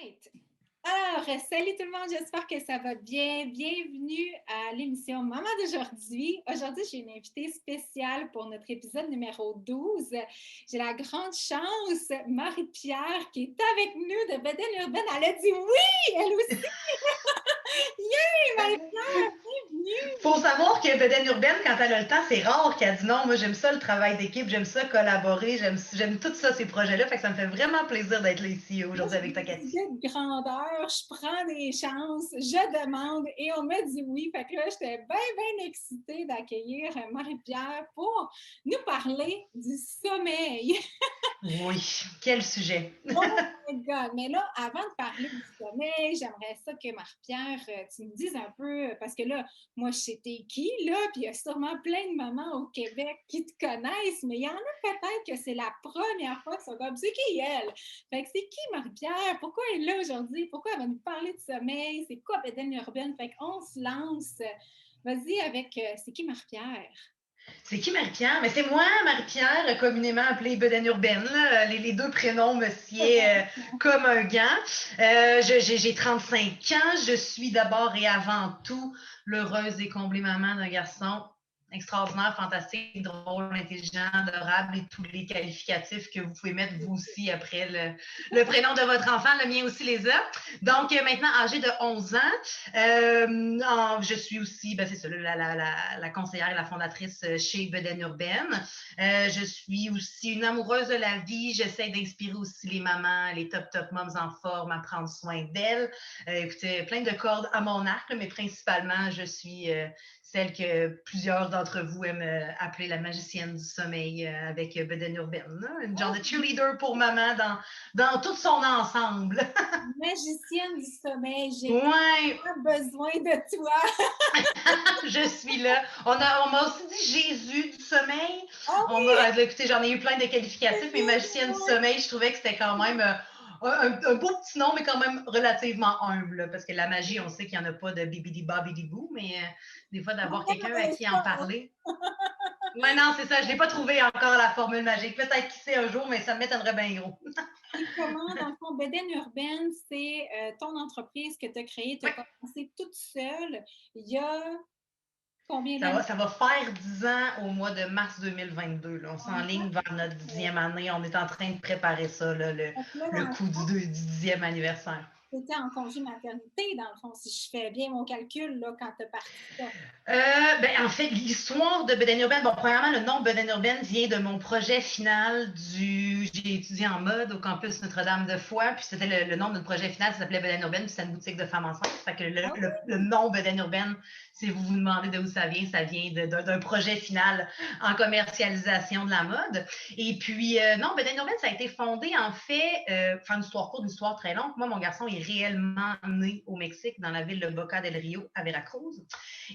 Right. Alors, salut tout le monde, j'espère que ça va bien. Bienvenue à l'émission Maman d'aujourd'hui. Aujourd'hui, j'ai une invitée spéciale pour notre épisode numéro 12. J'ai la grande chance, Marie-Pierre, qui est avec nous de Bedaine Urbaine. Elle a dit oui, elle aussi. Yay, Marie-Pierre, bienvenue. Faut savoir que Bedaine Urbaine, quand elle a le temps, c'est rare qu'elle dit non. Moi, j'aime ça le travail d'équipe, j'aime ça collaborer, j'aime tout ça, ces projets-là. Fait que ça me fait vraiment plaisir d'être là ici aujourd'hui avec toi, Cathy. De grandeur, je prends des chances, je demande et on m'a dit oui. Fait que là, j'étais bien excitée d'accueillir Marie-Pierre pour nous parler du sommeil. Oui, quel sujet. Oh my God! Mais là, avant de parler du sommeil, j'aimerais ça que Marie-Pierre, tu me dises un peu, parce que là, moi, je sais t'es qui, là, puis il y a sûrement plein de mamans au Québec qui te connaissent, mais il y en a peut-être que c'est la première fois qu'ils sont comme, c'est qui elle? Fait que c'est qui Marie-Pierre? Pourquoi elle est là aujourd'hui? Pourquoi elle va nous parler de sommeil? C'est quoi Bedaine Urbaine? Fait qu'on se lance. Vas-y avec, c'est qui Marie-Pierre? C'est qui Marie-Pierre? Mais c'est moi, Marie-Pierre, communément appelée Bedaine Urbaine. Les deux prénoms me sied comme un gant. J'ai 35 ans. Je suis d'abord et avant tout l'heureuse et comblée maman d'un garçon extraordinaire, fantastique, drôle, intelligent, adorable et tous les qualificatifs que vous pouvez mettre vous aussi après le prénom de votre enfant. Le mien aussi les a. Donc, maintenant âgée de 11 ans, je suis aussi, c'est ça, la conseillère et la fondatrice chez Bedaine Urbaine. Je suis aussi une amoureuse de la vie. J'essaie d'inspirer aussi les mamans, les top moms en forme à prendre soin d'elles. Écoutez, plein de cordes à mon arc, mais principalement, je suis celle que plusieurs d'entre vous aiment appeler la magicienne du sommeil avec Bedaine Urbaine. Une genre de cheerleader pour maman dans tout son ensemble. Magicienne du sommeil, j'ai Ouais. besoin de toi. Je suis là. On m'a aussi dit Jésus du sommeil. Oh oui! Écoutez, j'en ai eu plein de qualificatifs, mais magicienne du sommeil, je trouvais que c'était quand même un beau petit nom, mais quand même relativement humble, là, parce que la magie, on sait qu'il n'y en a pas de bibidi babidi bou, mais des fois d'avoir quelqu'un à qui en parler. Ouais, non, c'est ça, je n'ai pas trouvé encore la formule magique. Peut-être qui sait un jour, mais ça m'étonnerait bien gros. Et comment, dans le fond, Bedaine Urbaine, c'est ton entreprise que tu as créée, tu as commencé toute seule il y a combien d'années? Ça va faire 10 ans au mois de mars 2022. Là. On s'enligne vers notre 10e année. On est en train de préparer ça, là, le coup du 10e anniversaire. C'était en congé maternité, dans le fond, si je fais bien mon calcul là, quand tu as parti ça. En fait, l'histoire de Bedaine Urbaine, premièrement, le nom Bedaine Urbaine vient de mon projet final j'ai étudié en mode au campus Notre-Dame-de-Foix, puis c'était le nom de notre projet final, ça s'appelait Bedaine Urbaine, puis c'était une boutique de femmes enceintes. Fait que le nom Bedaine Urbaine, si vous vous demandez d'où ça vient d'un projet final en commercialisation de la mode. Et puis, non, Bedaine Urbaine, ça a été fondé, en fait, faire une histoire courte, une histoire très longue. Moi, mon garçon est réellement né au Mexique, dans la ville de Boca del Rio, à Veracruz.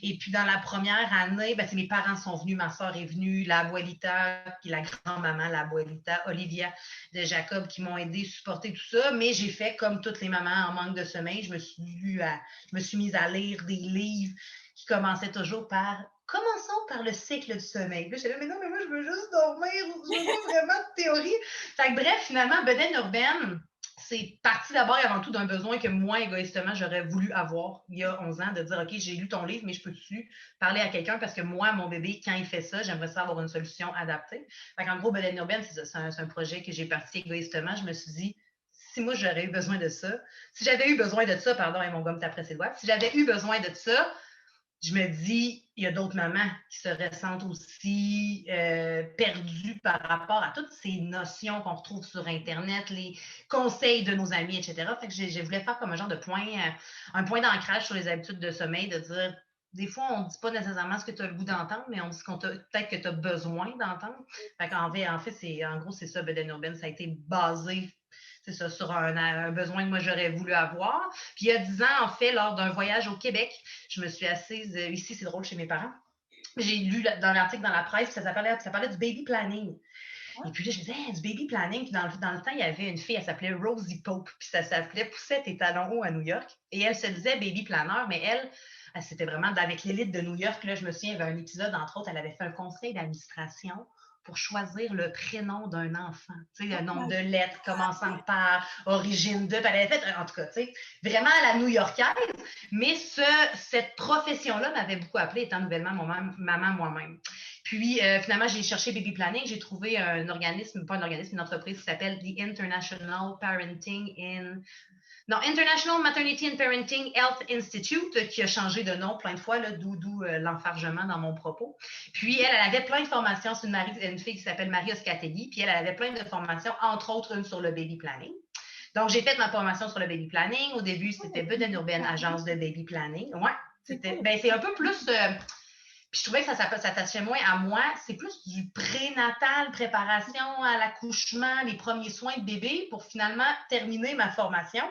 Et puis, dans la première année, mes parents sont venus, ma soeur est venue, la abuelita, puis la grand-maman, la abuelita, Olivia de Jacob, qui m'ont aidé, supporter tout ça. Mais j'ai fait comme toutes les mamans en manque de sommeil. Je me suis mise à lire des livres qui commençaient toujours par commençons par le cycle du sommeil. Là, j'étais là, mais non, mais moi, je veux juste dormir. Je veux pas vraiment de théorie. Fait que bref, finalement, Bedaine Urbaine, c'est parti d'abord et avant tout d'un besoin que moi, égoïstement, j'aurais voulu avoir il y a 11 ans, de dire, OK, j'ai lu ton livre, mais je peux-tu parler à quelqu'un parce que moi, mon bébé, quand il fait ça, j'aimerais ça avoir une solution adaptée. Fait qu'en gros, Bedaine Urbaine, c'est ça, c'est un projet que j'ai parti égoïstement. Je me suis dit, si moi, j'aurais eu besoin de ça, si j'avais eu besoin de ça, pardon, et mon gomme taperait ses doigts, si j'avais eu besoin de ça, je me dis, il y a d'autres mamans qui se ressentent aussi perdues par rapport à toutes ces notions qu'on retrouve sur Internet, les conseils de nos amis, etc. Fait que je voulais faire comme un genre de un point d'ancrage sur les habitudes de sommeil, de dire, des fois, on ne dit pas nécessairement ce que tu as le goût d'entendre, mais on dit peut-être que tu as besoin d'entendre. Fait en fait, en gros, c'est ça, Bedaine Urbaine, ça a été basé c'est ça, sur un besoin que moi j'aurais voulu avoir. Puis il y a 10 ans, en fait, lors d'un voyage au Québec, je me suis assise ici, c'est drôle, chez mes parents. J'ai lu dans l'article dans la presse, ça parlait du baby planning. Et puis là, je me disais, du baby planning. Puis dans le temps, il y avait une fille, elle s'appelait Rosie Pope, puis ça s'appelait Poussette tes talons hauts à New York. Et elle se disait baby planner, mais elle c'était vraiment avec l'élite de New York. Là, je me souviens, il y avait un épisode, entre autres, elle avait fait un conseil d'administration pour choisir le prénom d'un enfant. Tu sais, le nombre de lettres commençant par origine de. Elle avait fait, en tout cas, tu sais, vraiment à la new-yorkaise. Mais cette profession-là m'avait beaucoup appelée, étant nouvellement maman moi-même. Puis, finalement, j'ai cherché Baby Planning. J'ai trouvé un organisme, pas un organisme, une entreprise qui s'appelle The International International Maternity and Parenting Health Institute, qui a changé de nom plein de fois, là, d'où l'enfargement dans mon propos. Puis, elle avait plein de formations. C'est une fille qui s'appelle Maria Scatelli. Puis, elle avait plein de formations, entre autres une sur le baby planning. Donc, j'ai fait ma formation sur le baby planning. Au début, c'était Bedaine Urbaine, agence de baby planning. Ouais, c'est un peu plus... puis je trouvais que ça s'attachait moins à moi. C'est plus du prénatal, préparation à l'accouchement, les premiers soins de bébé pour finalement terminer ma formation.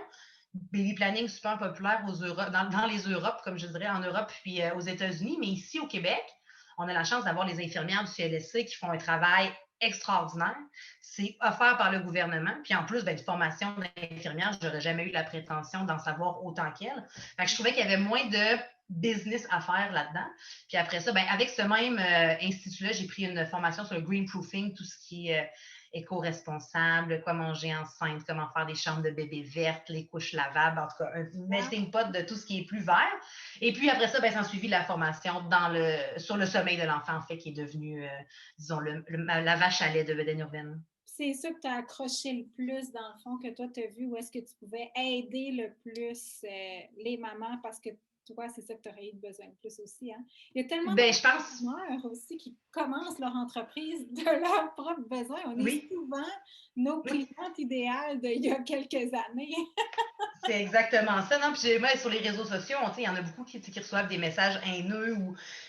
Baby planning super populaire dans les Europes, comme je dirais, en Europe puis aux États-Unis. Mais ici, au Québec, on a la chance d'avoir les infirmières du CLSC qui font un travail extraordinaire. C'est offert par le gouvernement. Puis en plus, de formation d'infirmière, je n'aurais jamais eu la prétention d'en savoir autant qu'elle. Fait que je trouvais qu'il y avait moins de business à faire là-dedans. Puis après ça, avec ce même institut-là, j'ai pris une formation sur le green proofing, tout ce qui est éco-responsable, quoi manger enceinte, comment faire des chambres de bébé vertes, les couches lavables, en tout cas, un melting pot de tout ce qui est plus vert. Et puis après ça, s'en suivit la formation sur le sommeil de l'enfant, en fait, qui est devenu, disons, la vache à lait de Bedaine Urbaine. C'est ça que tu as accroché le plus, dans le fond, que toi, tu as vu, où est-ce que tu pouvais aider le plus les mamans, parce que toi, c'est ça que tu aurais eu besoin de plus aussi. Hein? Il y a tellement d'entrepreneurs aussi qui commencent leur entreprise de leurs propres besoins. On est souvent nos clientes idéales d'il y a quelques années. C'est exactement ça. Non? Puis moi, sur les réseaux sociaux, il y en a beaucoup qui reçoivent des messages haineux.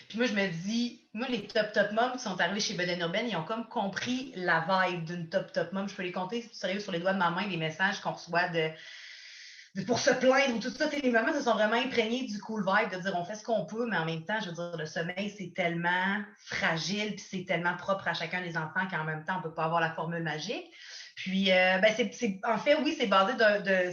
Puis moi, je me dis, les top moms qui sont arrivés chez Bedaine Urbaine, ils ont comme compris la vibe d'une top mom. Je peux les compter, sérieux, sur les doigts de ma main, les messages qu'on reçoit pour se plaindre ou tout ça. Les mamans se sont vraiment imprégnées du cool vibe de dire on fait ce qu'on peut, mais en même temps, je veux dire, le sommeil, c'est tellement fragile puis c'est tellement propre à chacun des enfants qu'en même temps, on ne peut pas avoir la formule magique. Puis, en fait, oui, c'est basé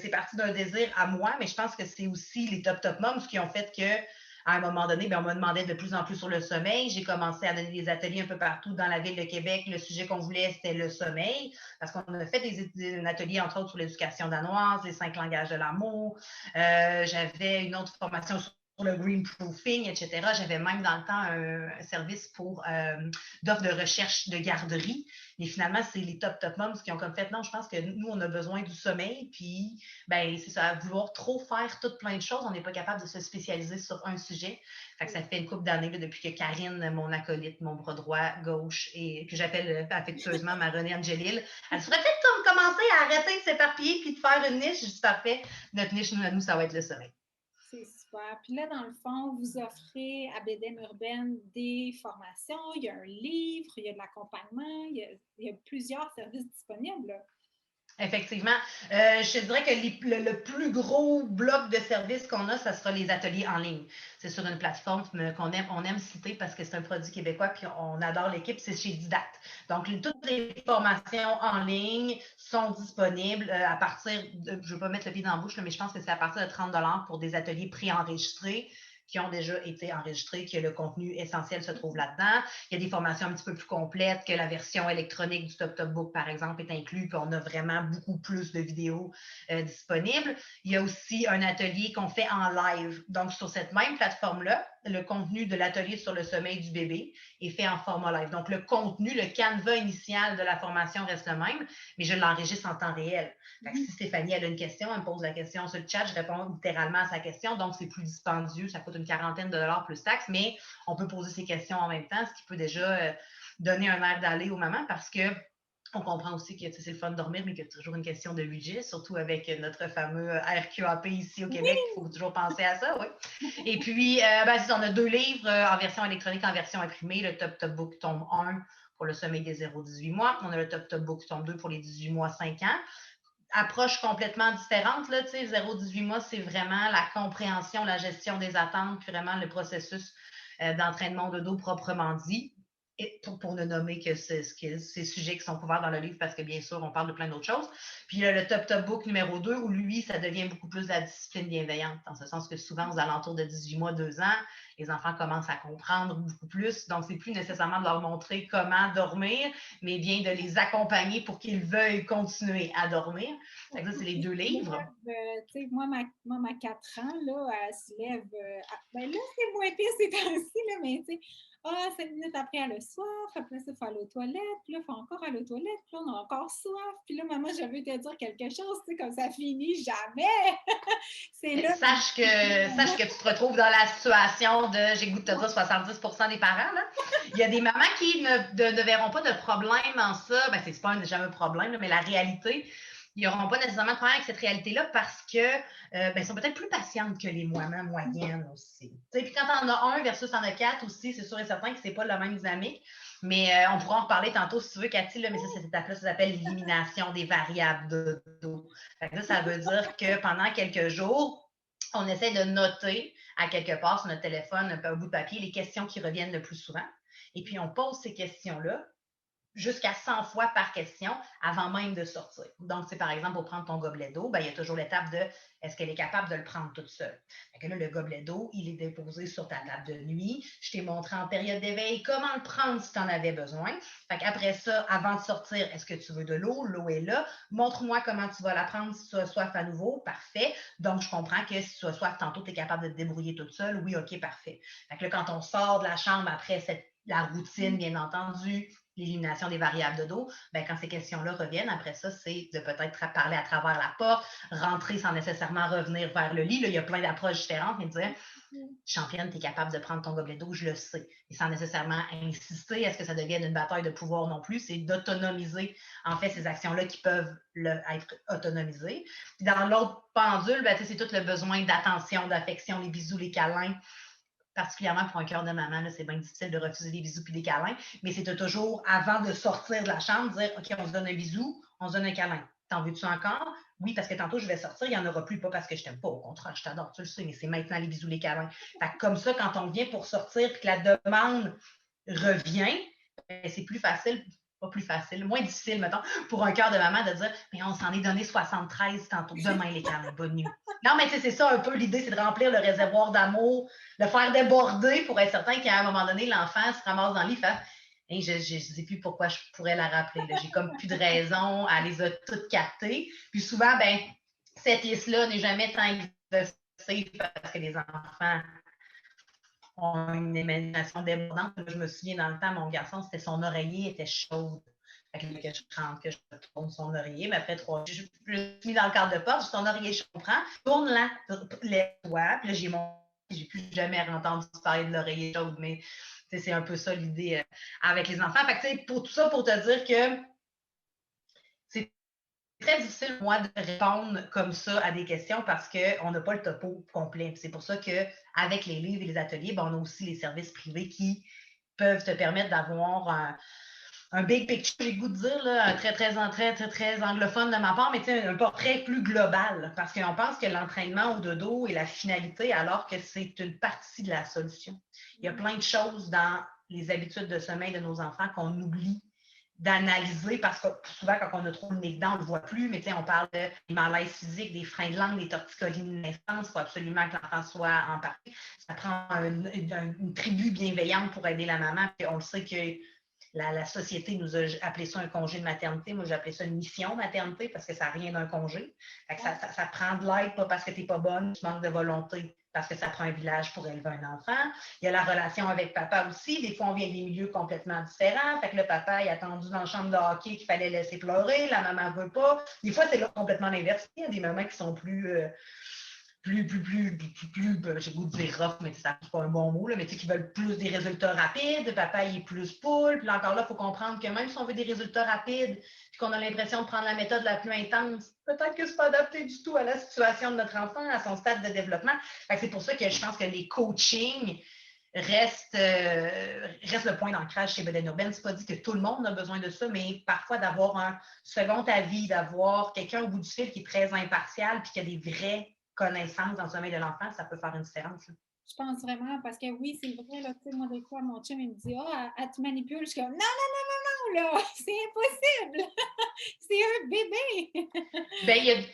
c'est parti d'un désir à moi, mais je pense que c'est aussi les top moms qui ont fait que, à un moment donné, on me demandait de plus en plus sur le sommeil. J'ai commencé à donner des ateliers un peu partout dans la ville de Québec. Le sujet qu'on voulait, c'était le sommeil, parce qu'on a fait des ateliers, entre autres, sur l'éducation danoise, les 5 langages de l'amour. J'avais une autre formation sur le green proofing, etc. J'avais même dans le temps un service d'offre de recherche de garderie. Mais finalement, c'est les top moms qui ont comme fait, non, je pense que nous, on a besoin du sommeil. Puis, c'est ça, à vouloir trop faire toutes plein de choses, on n'est pas capable de se spécialiser sur un sujet. Fait que ça fait une couple d'années là, depuis que Karine, mon acolyte, mon bras droit, gauche, et que j'appelle affectueusement ma Renée Angelil, elle serait peut-être commencer à arrêter de s'éparpiller puis de faire une niche. Je dis parfait, notre niche, nous, ça va être le sommeil. C'est super. Puis là, dans le fond, vous offrez à Bedaine Urbaine des formations, il y a un livre, il y a de l'accompagnement, il y a plusieurs services disponibles. Là. Effectivement. Je dirais que le plus gros bloc de services qu'on a, ça sera les ateliers en ligne. C'est sur une plateforme on aime citer parce que c'est un produit québécois puis on adore l'équipe, c'est chez Didacte. Donc, toutes les formations en ligne sont disponibles à partir de, je ne vais pas mettre le pied dans la bouche, mais je pense que c'est à partir de 30 $ pour des ateliers préenregistrés qui ont déjà été enregistrés, que le contenu essentiel se trouve là-dedans. Il y a des formations un petit peu plus complètes, que la version électronique du Top Book, par exemple, est inclue, puis on a vraiment beaucoup plus de vidéos disponibles. Il y a aussi un atelier qu'on fait en live. Donc, sur cette même plateforme-là, le contenu de l'atelier sur le sommeil du bébé est fait en format live. Donc, le contenu, le canevas initial de la formation reste le même, mais je l'enregistre en temps réel. Fait que si Stéphanie elle a une question, elle me pose la question sur le chat, je réponds littéralement à sa question. Donc, c'est plus dispendieux, ça coûte une quarantaine de dollars plus taxes, mais on peut poser ses questions en même temps, ce qui peut déjà donner un air d'aller aux mamans parce que on comprend aussi que c'est le fun de dormir, mais qu'il y a toujours une question de budget, surtout avec notre fameux RQAP ici au Québec. Il faut toujours penser à ça, oui. Et puis, on a 2 livres en version électronique, en version imprimée. Le Top Book tome 1 pour le sommeil des 0-18 mois. On a le Top Book tome 2 pour les 18 mois 5 ans. Approche complètement différente. 0-18 mois, c'est vraiment la compréhension, la gestion des attentes, puis vraiment le processus d'entraînement de dos proprement dit. pour ne nommer que ces sujets qui sont couverts dans le livre, parce que bien sûr, on parle de plein d'autres choses. Puis le Top Book numéro 2, où lui, ça devient beaucoup plus de la discipline bienveillante, dans ce sens que souvent, aux alentours de 18 mois, 2 ans, les enfants commencent à comprendre beaucoup plus. Donc, c'est plus nécessairement de leur montrer comment dormir, mais bien de les accompagner pour qu'ils veuillent continuer à dormir. Ça, c'est les 2 livres. Moi, ma 4 ans, là, elle se lève. Ben là, c'est moins pire ces temps-ci, là, mais tu sais, 5 minutes après, elle a soif, après ça, il faut aller aux toilettes, puis là, il faut encore aller aux toilettes, puis là, on a encore soif, puis là, maman, je veux te dire quelque chose, tu sais, comme ça finit jamais. C'est là. Sache que tu te retrouves dans la situation de, j'ai goût de te dire, 70% des parents. Là. Il y a des mamans qui ne verront pas de problème en ça. Ben, c'est pas jamais un problème, là, mais la réalité, ils n'auront pas nécessairement de problème avec cette réalité-là parce que sont peut-être plus patientes que les mamans moyennes aussi. Puis quand tu en as un versus en as 4 aussi, c'est sûr et certain que c'est pas la même dynamique. Mais on pourra en reparler tantôt si tu veux, Cathy, là, mais ça, cette étape-là, ça s'appelle l'élimination des variables de dos. Ça veut dire que pendant quelques jours, on essaie de noter à quelque part sur notre téléphone, un bout de papier, les questions qui reviennent le plus souvent. Et puis, on pose ces questions-là jusqu'à 100 fois par question avant même de sortir. Donc, c'est par exemple, pour prendre ton gobelet d'eau, il y a toujours l'étape de est-ce qu'elle est capable de le prendre toute seule. Fait que là, le gobelet d'eau, il est déposé sur ta table de nuit. Je t'ai montré en période d'éveil comment le prendre si tu en avais besoin. Fait qu'après ça, avant de sortir, est-ce que tu veux de l'eau? L'eau est là. Montre-moi comment tu vas la prendre si tu as soif à nouveau. Parfait. Donc, je comprends que si tu as soif tantôt, tu es capable de te débrouiller toute seule. Oui, OK, parfait. Fait que là, quand on sort de la chambre après la routine, bien entendu, l'élimination des variables de dos, quand ces questions-là reviennent, après ça, c'est de peut-être parler à travers la porte, rentrer sans nécessairement revenir vers le lit. Là, il y a plein d'approches différentes, mais dire championne, tu es capable de prendre ton gobelet d'eau, je le sais. Et sans nécessairement insister, est-ce que ça devienne une bataille de pouvoir non plus, c'est d'autonomiser, en fait, ces actions-là qui peuvent être autonomisées. Puis dans l'autre pendule, c'est tout le besoin d'attention, d'affection, les bisous, les câlins, particulièrement pour un cœur de maman, là, c'est bien difficile de refuser des bisous puis des câlins, mais c'est de toujours, avant de sortir de la chambre, dire « OK, on se donne un bisou, on se donne un câlin. T'en veux-tu encore? Oui, parce que tantôt, je vais sortir, il n'y en aura plus, pas parce que je t'aime pas, au contraire, je t'adore, tu le sais, mais c'est maintenant les bisous, les câlins. » Fait que comme ça, quand on vient pour sortir et que la demande revient, c'est plus facile, pas plus facile, moins difficile, mettons, pour un cœur de maman de dire « Mais on s'en est donné 73 tantôt, demain les câlins, bonne nuit. » Non, mais c'est ça un peu l'idée, c'est de remplir le réservoir d'amour, le faire déborder pour être certain qu'à un moment donné, l'enfant se ramasse dans le lit, fait hey, je ne sais plus pourquoi je pourrais la rappeler. J'ai comme plus de raison, elle les a toutes captées. Puis souvent, cette liste-là n'est jamais tant exhaustive parce que les enfants ont une imagination débordante. Je me souviens dans le temps, mon garçon, c'était son oreiller était chaude. Fait que je rentre, que je tourne son oreiller, mais après 3 jours, je suis mis dans le cadre de porte, son oreiller, je comprends, tourne-la, lève-toi, puis là, j'ai plus jamais entendu parler de l'oreiller chaude, mais c'est un peu ça l'idée avec les enfants. Fait que, pour tout ça, pour te dire que c'est très difficile, moi, de répondre comme ça à des questions parce qu'on n'a pas le topo complet. C'est pour ça qu'avec les livres et les ateliers, on a aussi les services privés qui peuvent te permettre d'avoir un big picture, j'ai le goût de dire, là, très anglophone de ma part, mais un portrait plus global, parce qu'on pense que l'entraînement au dodo est la finalité, alors que c'est une partie de la solution. Il y a plein de choses dans les habitudes de sommeil de nos enfants qu'on oublie d'analyser, parce que souvent, quand on a trop le nez dedans, on ne le voit plus, mais on parle des malaises physiques, des freins de langue, des torticolis de naissance, il faut absolument que l'enfant soit en partie. Ça prend une tribu bienveillante pour aider la maman, puis on le sait que la société nous a appelé ça un congé de maternité. Moi, j'ai appelé ça une mission maternité parce que ça n'a rien d'un congé. Ça prend de l'aide, pas parce que tu n'es pas bonne, tu manques de volonté, parce que ça prend un village pour élever un enfant. Il y a la relation avec papa aussi. Des fois, on vient des milieux complètement différents. Fait que le papa, il a attendu dans la chambre de hockey qu'il fallait laisser pleurer. La maman ne veut pas. Des fois, c'est complètement l'inverse. Il y a des mamans qui sont plus j'ai le goût de dire rough, mais ça n'est pas un bon mot, là, mais qui veulent plus des résultats rapides, papa il est plus poule, puis là, encore là, il faut comprendre que même si on veut des résultats rapides, puis qu'on a l'impression de prendre la méthode la plus intense, peut-être que ce n'est pas adapté du tout à la situation de notre enfant, à son stade de développement. C'est pour ça que je pense que les coachings restent le point d'ancrage chez Beden Urbaine. Ce n'est pas dit que tout le monde a besoin de ça, mais parfois d'avoir un second avis, d'avoir quelqu'un au bout du fil qui est très impartial, puis qui a des vrais connaissance dans le sommeil de l'enfant, ça peut faire une différence. Là. Je pense vraiment, parce que oui, c'est vrai, là, tu sais, moi, des fois, mon chum, il me dit, ah, elle te manipule. Je suis comme, non, non, non, non, non, là, c'est impossible. C'est un bébé. Ben,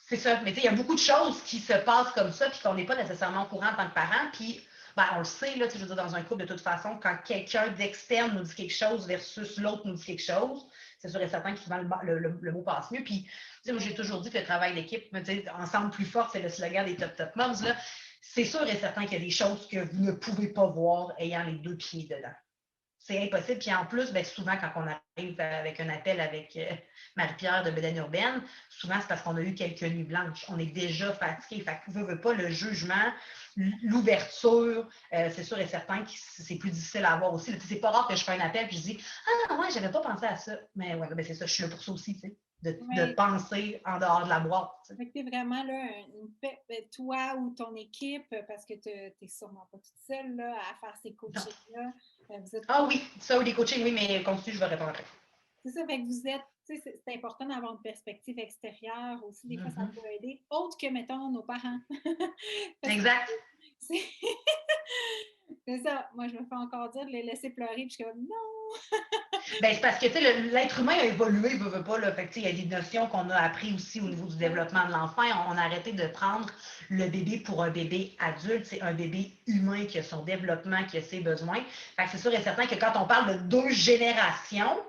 c'est ça. Mais tu sais, il y a beaucoup de choses qui se passent comme ça, puis qu'on n'est pas nécessairement au courant en tant que parent. Puis, ben, on le sait, là, je veux dire, dans un couple, de toute façon, quand quelqu'un d'externe nous dit quelque chose versus l'autre nous dit quelque chose, c'est sûr et certain que souvent le mot passe mieux. Puis, tu sais, moi, j'ai toujours dit que le travail d'équipe, tu sais, ensemble plus fort, c'est le slogan des Top Moms, là. C'est sûr et certain qu'il y a des choses que vous ne pouvez pas voir ayant les deux pieds dedans. C'est impossible. Puis en plus, ben, souvent, quand on arrive avec un appel avec Marie-Pierre de Bédaine Urbaine, souvent, c'est parce qu'on a eu quelques nuits blanches. On est déjà fatigué. Fait que vous veut pas le jugement, l'ouverture, c'est sûr et certain que c'est plus difficile à avoir aussi. C'est pas rare que je fais un appel et je dis ah ouais, j'avais pas pensé à ça. Mais ouais, ben c'est ça, je suis là pour ça aussi, tu sais, de penser en dehors de la boîte. Fait que t'es vraiment là, toi ou ton équipe, parce que t'es sûrement pas toute seule là, à faire ces coachings-là. Ah oui, ça ou les coachings, oui, mais continue, je vais répondre après. C'est ça, fait que vous êtes, tu sais, c'est important d'avoir une perspective extérieure aussi. Des fois, ça peut aider, autre que, mettons, nos parents. Exact. C'est ça. Moi, je me fais encore dire de les laisser pleurer, puis je suis comme non! Ben, c'est parce que l'être humain a évolué, veut pas. Là. Fait que, il y a des notions qu'on a appris aussi au niveau du développement de l'enfant. On a arrêté de prendre le bébé pour un bébé adulte. C'est un bébé humain qui a son développement, qui a ses besoins. Fait que c'est sûr et certain que quand on parle de deux générations,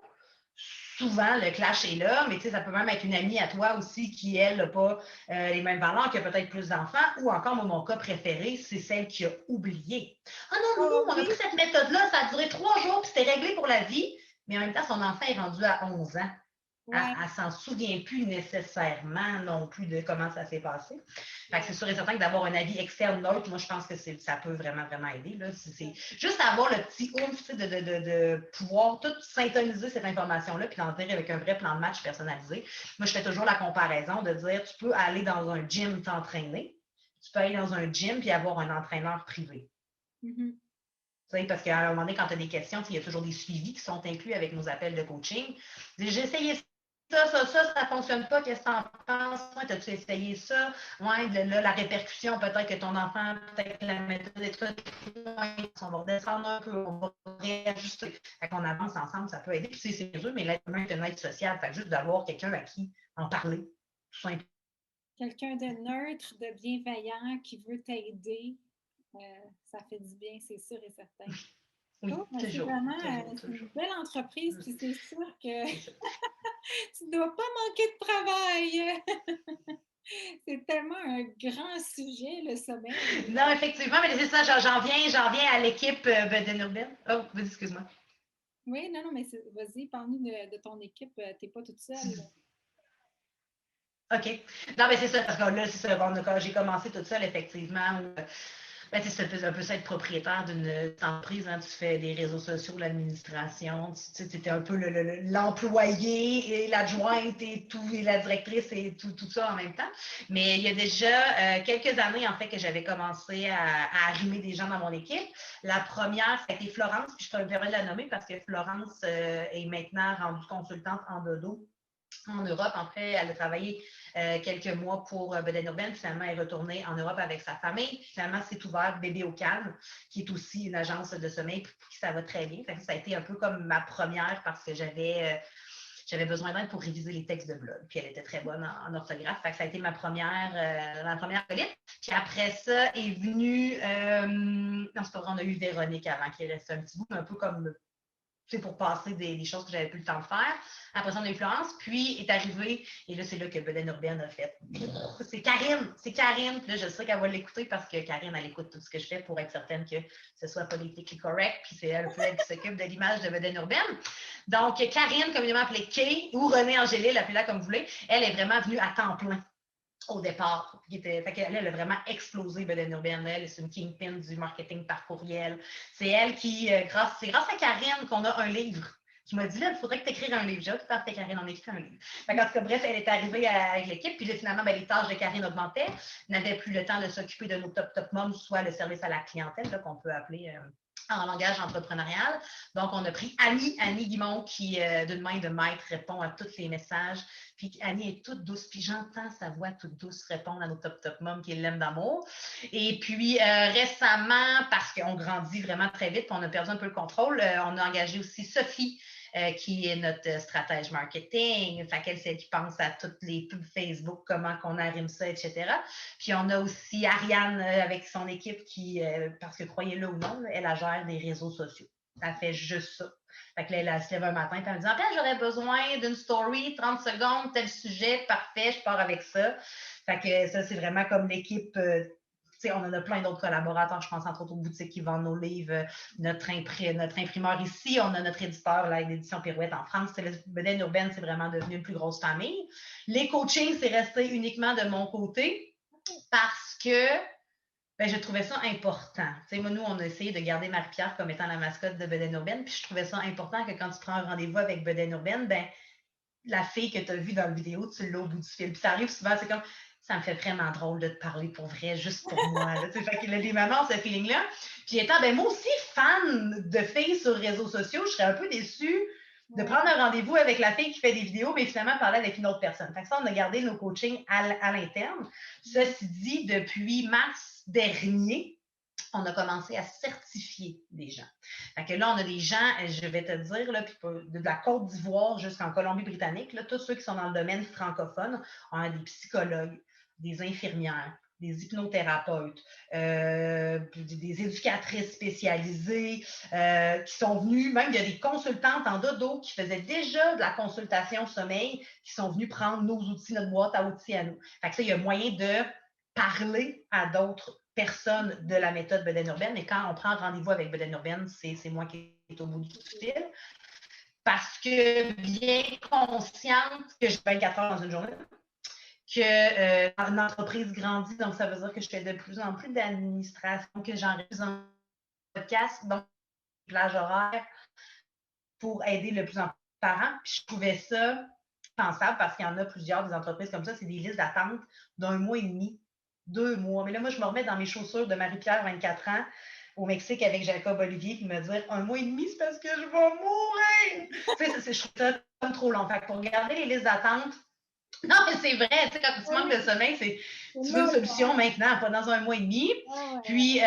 souvent, le clash est là, mais ça peut même être une amie à toi aussi qui, elle, n'a pas les mêmes valeurs, qui a peut-être plus d'enfants, ou encore, moi, mon cas préféré, c'est celle qui a oublié. Ah non, on a pris cette méthode-là, ça a duré 3 jours, puis c'était réglé pour la vie, mais en même temps, son enfant est rendu à 11 ans. Ouais. Elle ne s'en souvient plus nécessairement non plus de comment ça s'est passé. Fait que c'est sûr et certain que d'avoir un avis externe neutre, moi, je pense que ça peut vraiment, vraiment aider. Là. C'est juste avoir le petit oomph de pouvoir tout syntoniser cette information-là puis d'en dire avec un vrai plan de match personnalisé. Moi, je fais toujours la comparaison de dire tu peux aller dans un gym t'entraîner, tu peux aller dans un gym puis avoir un entraîneur privé. Mm-hmm. Parce qu'à un moment donné, quand tu as des questions, il y a toujours des suivis qui sont inclus avec nos appels de coaching. J'ai essayé ça ne fonctionne pas, qu'est-ce que tu en penses? Ouais, as-tu essayé ça? Ouais, là, la répercussion, peut-être que ton enfant, peut-être que la méthode est tout, on va redescendre un peu, on va réajuster. Fait qu'on avance ensemble, ça peut aider. Puis c'est dur, mais l'être humain est un être social. Fait juste d'avoir quelqu'un à qui en parler, tout simplement. Quelqu'un de neutre, de bienveillant, qui veut t'aider, ça fait du bien, c'est sûr et certain. Oui, c'est vraiment une belle entreprise, puis c'est sûr que tu ne dois pas manquer de travail. C'est tellement un grand sujet, le sommeil. Non, effectivement, mais c'est ça, j'en viens à l'équipe Bédaine Urbaine. Oh, vas-y, excuse-moi. Oui, non, mais vas-y, parle-nous de ton équipe. Tu n'es pas toute seule. OK. Non, mais c'est ça, parce que là, c'est ça, quand j'ai commencé toute seule, effectivement, c'est un peu ça être propriétaire d'une entreprise, hein, tu fais des réseaux sociaux, l'administration, tu étais un peu l'employé et l'adjointe et tout, et la directrice et tout ça en même temps. Mais il y a déjà quelques années, en fait, que j'avais commencé à arrimer des gens dans mon équipe. La première, ça a été Florence, puis je te permets de la nommer parce que Florence est maintenant rendue consultante en dodo en Europe. En fait, elle a travaillé quelques mois pour Bédaine Urbaine. Finalement, elle est retournée en Europe avec sa famille. Finalement, c'est ouvert Bébé au calme, qui est aussi une agence de sommeil pour qui ça va très bien. Fait que ça a été un peu comme ma première parce que j'avais besoin d'aide pour réviser les textes de blog. Puis elle était très bonne en orthographe. Fait que ça a été ma première colite. Puis après ça est venue... non, c'est pas vrai, on a eu Véronique avant qui est restée un petit bout, un peu comme... pour passer des choses que j'avais plus le temps de faire. Après ça, on a eu Florence, puis est arrivée, et là, c'est là que Bédaine Urbaine a fait. C'est Karine. Puis là, je sais qu'elle va l'écouter parce que Karine, elle écoute tout ce que je fais pour être certaine que ce soit politiquement correct, puis c'est elle qui s'occupe de l'image de Bédaine Urbaine. Donc, Karine, communément appelée Kay, ou Renée Angélil, appelez-la comme vous voulez, elle est vraiment venue à temps plein au départ. Elle a vraiment explosé Bédaine Urbaine. Elle, c'est une kingpin du marketing par courriel. C'est elle qui, c'est grâce à Karine qu'on a un livre. Qui m'a dit, là, il faudrait que tu écrives un livre. J'ai dit, parfait, Karine, on écrit un livre. En tout cas, bref, elle est arrivée avec l'équipe. Puis là, finalement, les tâches de Karine augmentaient. Elle n'avait plus le temps de s'occuper de nos top moms, soit le service à la clientèle, qu'on peut appeler en langage entrepreneurial. Donc, on a pris Annie Guimond, qui, d'une main de maître, répond à tous les messages. Puis Annie est toute douce, puis j'entends sa voix toute douce répondre à nos top mômes qui l'aiment d'amour. Et puis, récemment, parce qu'on grandit vraiment très vite, on a perdu un peu le contrôle, on a engagé aussi Sophie, qui est notre stratège marketing. Fait qu'elle, c'est elle qui pense à toutes les pubs Facebook, comment qu'on arrime ça, etc. Puis on a aussi Ariane avec son équipe qui, parce que croyez-le ou non, elle gère des réseaux sociaux. Elle fait juste ça. Fait que là, elle se lève un matin et elle me dit, après, j'aurais besoin d'une story, 30 secondes, tel sujet, parfait, je pars avec ça. Fait que ça, c'est vraiment comme l'équipe. On en a plein d'autres collaborateurs, je pense entre autres aux boutiques qui vendent nos livres, notre imprimeur ici, on a notre éditeur, l'édition Pirouette en France. Bedaine Urbaine, c'est vraiment devenu une plus grosse famille. Les coachings, c'est resté uniquement de mon côté parce que je trouvais ça important. Moi, nous, on a essayé de garder Marie-Pierre comme étant la mascotte de Bedaine Urbaine, puis je trouvais ça important que quand tu prends un rendez-vous avec Bedaine Urbaine, la fille que tu as vue dans la vidéo, tu l'as au bout du fil. Puis ça arrive souvent, c'est comme, ça me fait vraiment drôle de te parler pour vrai, juste pour moi. Là, fait que les mamans ont ce feeling-là. Puis étant, moi aussi, fan de filles sur les réseaux sociaux, je serais un peu déçue de prendre un rendez-vous avec la fille qui fait des vidéos, mais finalement parler avec une autre personne. Fait que ça, on a gardé nos coachings à l'interne. Ceci dit, depuis mars dernier, on a commencé à certifier des gens. Fait que là, on a des gens, je vais te dire, là, de la Côte d'Ivoire jusqu'en Colombie-Britannique, là, tous ceux qui sont dans le domaine francophone, on a des psychologues, des infirmières, des hypnothérapeutes, des éducatrices spécialisées qui sont venues, même il y a des consultantes en dodo qui faisaient déjà de la consultation sommeil, qui sont venues prendre nos outils, notre boîte à outils à nous. Fait que ça, il y a moyen de parler à d'autres personnes de la méthode Bedaine Urbaine. Et quand on prend rendez-vous avec Bedaine Urbaine, c'est moi qui est au bout du fil. Parce que bien consciente que j'ai 24 heures dans une journée, que une entreprise grandit, donc ça veut dire que je fais de plus en plus d'administration, que j'enregistre un podcast, donc plage horaire pour aider le plus en plus de parents. Puis je trouvais ça pensable parce qu'il y en a plusieurs des entreprises comme ça, c'est des listes d'attente d'1 mois et demi, 2 mois. Mais là, moi, je me remets dans mes chaussures de Marie-Pierre, 24 ans, au Mexique avec Jacob Olivier, puis me dire 1 mois et demi, c'est parce que je vais mourir. Je trouve ça comme trop long. Fait que pour regarder les listes d'attente, non, mais c'est vrai, quand tu manques de sommeil, tu veux une solution maintenant, pas dans 1 mois et demi. Puis,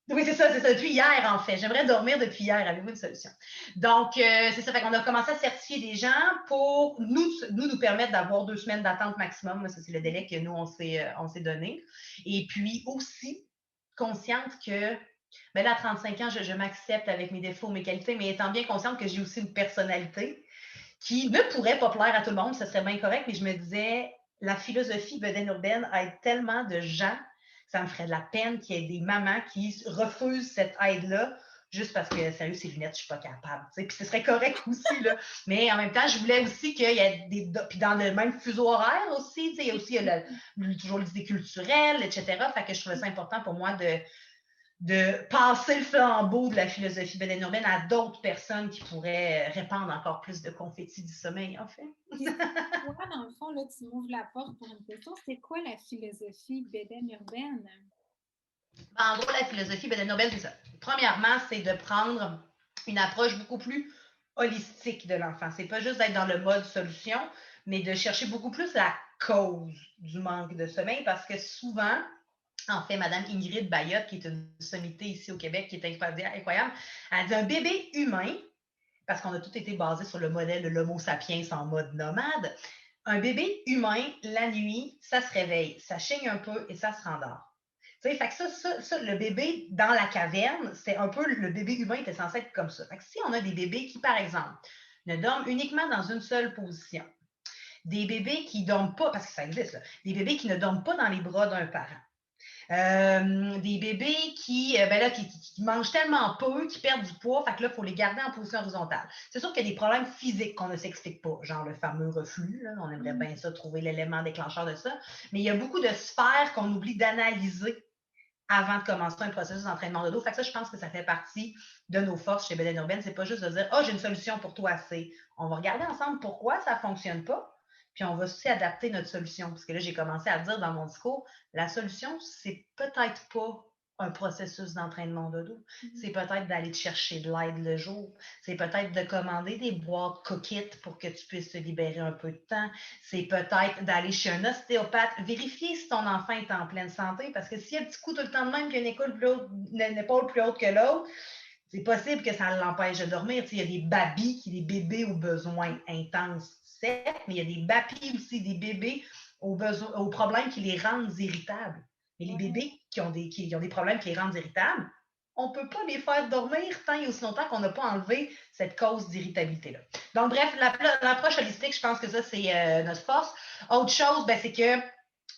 oui, c'est ça. Depuis hier, en fait. J'aimerais dormir depuis hier. Avez-vous une solution? Donc, c'est ça. Fait qu'on a commencé à certifier des gens pour nous permettre d'avoir 2 semaines d'attente maximum. Ça, c'est le délai que nous, on s'est donné. Et puis aussi, consciente que, là, à 35 ans, je m'accepte avec mes défauts, mes qualités, mais étant bien consciente que j'ai aussi une personnalité qui ne pourrait pas plaire à tout le monde, ce serait bien correct, mais je me disais, la philosophie Bedaine Urbaine aide tellement de gens, ça me ferait de la peine qu'il y ait des mamans qui refusent cette aide-là juste parce que, sérieux, ces lunettes, je suis pas capable. Puis ce serait correct aussi, là. Mais en même temps, je voulais aussi qu'il y ait puis dans le même fuseau horaire aussi, il y a aussi toujours l'idée culturelle, etc. Fait que je trouvais ça important pour moi de passer le flambeau de la philosophie Bedaine Urbaine à d'autres personnes qui pourraient répandre encore plus de confettis du sommeil, en fait. Toi, dans le fond, là, tu m'ouvres la porte pour une question. C'est quoi la philosophie Bedaine Urbaine? En gros, la philosophie Bedaine Urbaine, c'est ça. Premièrement, c'est de prendre une approche beaucoup plus holistique de l'enfant. C'est pas juste d'être dans le mode solution, mais de chercher beaucoup plus la cause du manque de sommeil parce que souvent, en fait, Mme Ingrid Bayotte, qui est une sommité ici au Québec, qui est incroyable, elle dit un bébé humain, parce qu'on a tout été basé sur le modèle de l'Homo sapiens en mode nomade, un bébé humain, la nuit, ça se réveille, ça chigne un peu et ça se rendort. Fait que ça, le bébé dans la caverne, c'est un peu, le bébé humain était censé être comme ça. Fait que si on a des bébés qui, par exemple, ne dorment uniquement dans une seule position, des bébés qui ne dorment pas, parce que ça existe, là, des bébés qui ne dorment pas dans les bras d'un parent, des bébés qui mangent tellement peu, qui perdent du poids, fait que là, il faut les garder en position horizontale. C'est sûr qu'il y a des problèmes physiques qu'on ne s'explique pas, genre le fameux reflux, là, on aimerait bien ça, trouver l'élément déclencheur de ça, mais il y a beaucoup de sphères qu'on oublie d'analyser avant de commencer un processus d'entraînement de dos. Fait que ça, je pense que ça fait partie de nos forces chez Bedaine Urbaine. C'est pas juste de dire « Ah, j'ai une solution pour toi, c'est... » On va regarder ensemble pourquoi ça ne fonctionne pas, puis on va aussi adapter notre solution. Parce que là, j'ai commencé à dire dans mon discours, la solution, c'est peut-être pas un processus d'entraînement de dos. C'est peut-être d'aller te chercher de l'aide le jour. C'est peut-être de commander des boîtes coquettes pour que tu puisses te libérer un peu de temps. C'est peut-être d'aller chez un ostéopathe, vérifier si ton enfant est en pleine santé, parce que s'il y a un petit coup tout le temps de même, qu'il y a une épaule plus haute que l'autre, c'est possible que ça l'empêche de dormir. Il y a des babys, des bébés aux besoins intenses, certes, mais il y a des babys aussi, des bébés aux problèmes qui les rendent irritables. Mais les bébés qui ont des problèmes qui les rendent irritables, on ne peut pas les faire dormir tant et aussi longtemps qu'on n'a pas enlevé cette cause d'irritabilité-là. Donc, bref, l'approche holistique, je pense que ça, c'est notre force. Autre chose, c'est que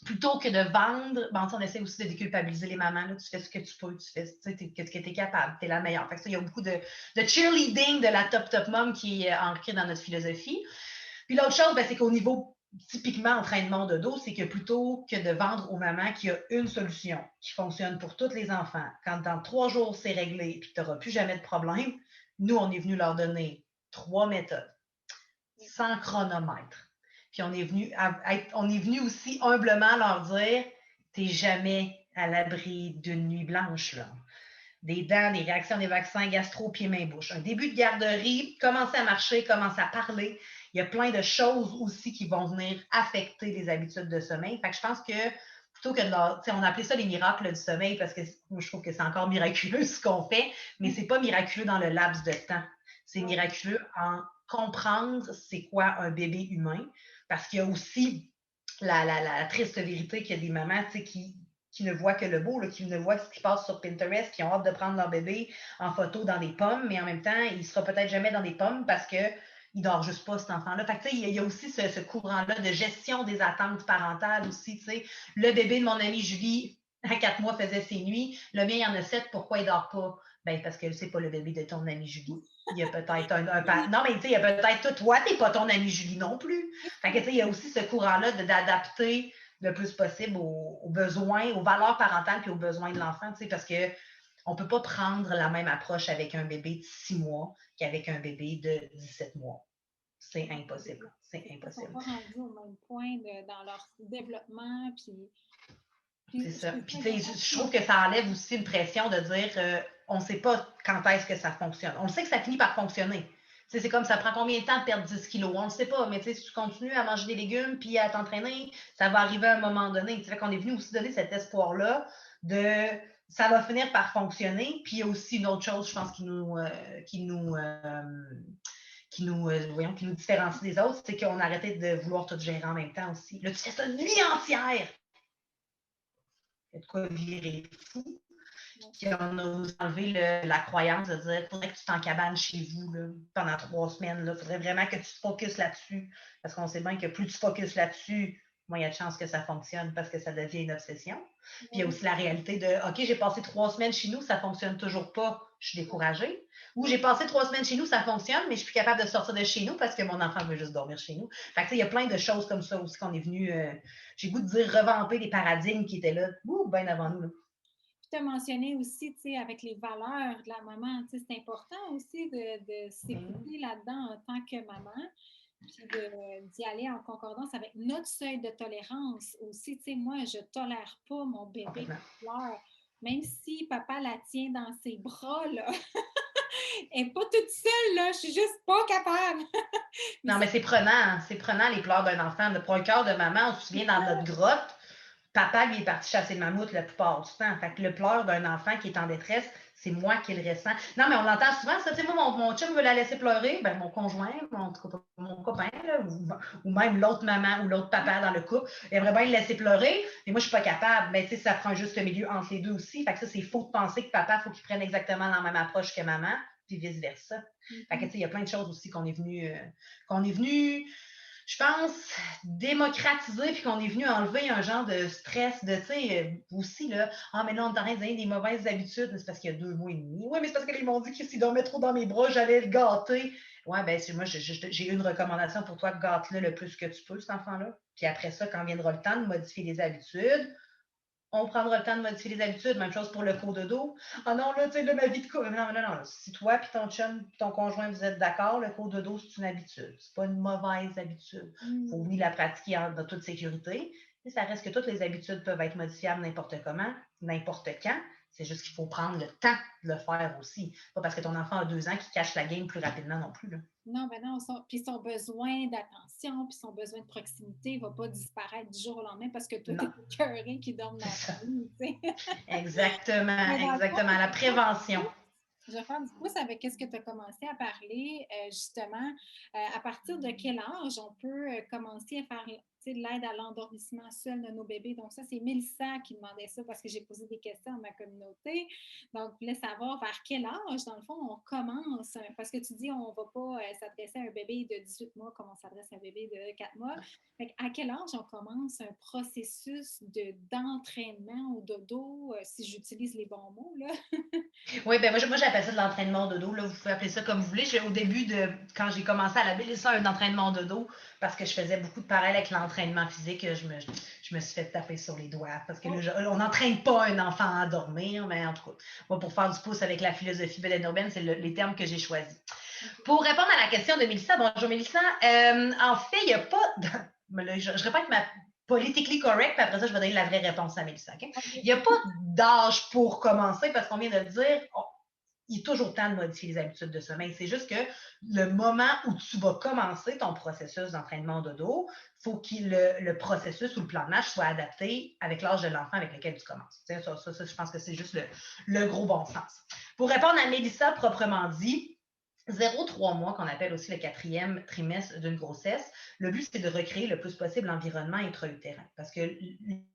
plutôt que de vendre, on essaie aussi de déculpabiliser les mamans. Là, tu fais ce que tu peux, tu fais ce que tu es capable, tu es la meilleure. Fait que ça, il y a beaucoup de cheerleading de la top mom qui est ancrée dans notre philosophie. Puis l'autre chose, c'est qu'au niveau typiquement entraînement de dos, c'est que plutôt que de vendre aux mamans qu'il y a une solution qui fonctionne pour tous les enfants, quand dans 3 jours c'est réglé et que tu n'auras plus jamais de problème, nous, on est venu leur donner 3 méthodes, sans chronomètre. Puis on est venu aussi humblement leur dire, t'es jamais à l'abri d'une nuit blanche, là. Des dents, des réactions des vaccins, gastro, pieds, mains, bouche. Un début de garderie, commencer à marcher, commencer à parler. Il y a plein de choses aussi qui vont venir affecter les habitudes de sommeil. Fait que je pense que plutôt que de on appelait ça les miracles du sommeil parce que moi, je trouve que c'est encore miraculeux ce qu'on fait, mais c'est pas miraculeux dans le laps de temps. C'est miraculeux en comprendre c'est quoi un bébé humain, parce qu'il y a aussi la triste vérité qu'il y a des mamans qui ne voient que le beau, là, qui ne voient ce qui passe sur Pinterest, qui ont hâte de prendre leur bébé en photo dans des pommes, mais en même temps, il ne sera peut-être jamais dans des pommes parce qu'il ne dort juste pas, cet enfant-là. Fait que, il y a aussi ce courant-là de gestion des attentes parentales aussi. Le bébé de mon amie Julie, à 4 mois, faisait ses nuits. Le mien, il en a 7. Pourquoi il ne dort pas? Parce que c'est pas le bébé de ton amie Julie. Il y a peut-être non, mais il y a peut-être toi, t'es pas ton amie Julie non plus. Fait que, il y a aussi ce courant-là d'adapter le plus possible aux besoins, aux valeurs parentales puis aux besoins de l'enfant, parce que on ne peut pas prendre la même approche avec un bébé de 6 mois qu'avec un bébé de 17 mois. C'est impossible. C'est impossible. Ils ne sont pas rendus au même point dans leur développement. C'est ça. Puis, je trouve que ça enlève aussi une pression de dire on ne sait pas quand est-ce que ça fonctionne. On le sait que ça finit par fonctionner. C'est comme ça prend combien de temps de perdre 10 kilos? On ne le sait pas, mais si tu continues à manger des légumes puis à t'entraîner, ça va arriver à un moment donné. Fait qu'on est venu aussi donner cet espoir-là de ça va finir par fonctionner. Puis il y a aussi une autre chose, je pense, qui nous différencie des autres, c'est qu'on a arrêté de vouloir tout gérer en même temps aussi. Là, tu fais ça une nuit entière! Il y a de quoi virer fou. Puis on a enlevé la croyance de dire qu'il faudrait que tu t'encabanes chez vous là, pendant 3 semaines. Il faudrait vraiment que tu te focuses là-dessus. Parce qu'on sait bien que plus tu focuses là-dessus, moins il y a de chances que ça fonctionne parce que ça devient une obsession. Puis il y a aussi la réalité de OK, j'ai passé 3 semaines chez nous, ça ne fonctionne toujours pas, je suis découragée. Ou j'ai passé 3 semaines chez nous, ça fonctionne, mais je suis plus capable de sortir de chez nous parce que mon enfant veut juste dormir chez nous. Fait que il y a plein de choses comme ça aussi qu'on est venu, j'ai goût de dire, revamper les paradigmes qui étaient là bien avant nous. Là. Tu as mentionné aussi, avec les valeurs de la maman, c'est important aussi de s'écouter là-dedans en tant que maman, puis d'y aller en concordance avec notre seuil de tolérance aussi. Moi, je ne tolère pas mon bébé qui pleure, même si papa la tient dans ses bras, là. Elle n'est pas toute seule, là. Je suis juste pas capable. Non, mais c'est prenant les pleurs d'un enfant. Pour un cœur de maman, on se souvient dans notre grotte, papa, lui, est parti chasser le mammouth la plupart du temps. Fait que le pleur d'un enfant qui est en détresse, c'est moi qui le ressens. Non, mais on l'entend souvent, ça. Tu sais, moi, mon chum veut la laisser pleurer. Mon conjoint, mon copain, là, ou même l'autre maman ou l'autre papa dans le couple, il aimerait bien le laisser pleurer, mais moi, je suis pas capable. Mais tu sais, ça prend un juste milieu entre les deux aussi. Fait que ça, c'est faux de penser que papa, il faut qu'il prenne exactement la même approche que maman, puis vice-versa. Fait que tu sais, il y a plein de choses aussi qu'on est venu, je pense, démocratiser, puis qu'on est venu enlever un genre de stress de, tu sais, aussi, là, mais là, on est en train de donner des mauvaises habitudes, mais c'est parce qu'il y a 2 mois et demi. Oui, mais c'est parce qu'ils m'ont dit que s'ils dormaient trop dans mes bras, j'allais le gâter. Ouais, moi, j'ai une recommandation pour toi, gâte-le le plus que tu peux, cet enfant-là. Puis après ça, quand viendra le temps de modifier les habitudes, on prendra le temps de modifier les habitudes. Même chose pour le cours de dos. Ah non, là, tu sais, ma vie de couple. Non. Si toi et ton chum, ton conjoint, vous êtes d'accord, le cours de dos, c'est une habitude. C'est pas une mauvaise habitude. Il faut venir la pratiquer dans toute sécurité. Et ça reste que toutes les habitudes peuvent être modifiables n'importe comment, n'importe quand. C'est juste qu'il faut prendre le temps de le faire aussi. Pas parce que ton enfant a 2 ans qu'il cache la game plus rapidement non plus. Là. Non, ben non, puis son besoin d'attention, puis son besoin de proximité ne va pas disparaître du jour au lendemain parce que toi, tu es Non, écœuré qui dorme dans c'est ça. ton lit, tu sais. Exactement, Mais dans le fond, exactement. La prévention. je vais faire du pouce avec ce que tu as commencé à parler, justement. À partir de quel âge on peut commencer à faire de l'aide à l'endormissement seul de nos bébés? Donc, ça, c'est Mélissa qui demandait ça parce que j'ai posé des questions à ma communauté. Donc, je voulais savoir vers quel âge, dans le fond, on commence. Parce que tu dis, on ne va pas s'adresser à un bébé de 18 mois comme on s'adresse à un bébé de 4 mois. Fait à quel âge on commence un processus d'entraînement au dodo, si j'utilise les bons mots, là? Oui, ben moi j'appelle ça de l'entraînement de dos. Là. Vous pouvez appeler ça comme vous voulez. Au début quand j'ai commencé à l'appeler ça un entraînement de dos, parce que je faisais beaucoup de parallèles avec l'entraînement physique, je me suis fait taper sur les doigts. Parce que là, on n'entraîne pas un enfant à dormir, mais en tout cas, moi, pour faire du pouce avec la philosophie Belen urbaine, c'est les termes que j'ai choisis. Pour répondre à la question de Mélissa, bonjour Mélissa. En fait, il n'y a pas. Je répète ma politically correct, puis après ça, je vais donner la vraie réponse à Mélissa. Okay? Il n'y a pas d'âge pour commencer, parce qu'on vient de le dire, il est toujours temps de modifier les habitudes de sommeil. C'est juste que le moment où tu vas commencer ton processus d'entraînement de dos, il faut que le processus ou le plan de match soit adapté avec l'âge de l'enfant avec lequel tu commences. Ça, je pense que c'est juste le gros bon sens. Pour répondre à Mélissa proprement dit, 0-3 mois, qu'on appelle aussi le 4e trimestre d'une grossesse, le but, c'est de recréer le plus possible l'environnement intra-utérin. Parce que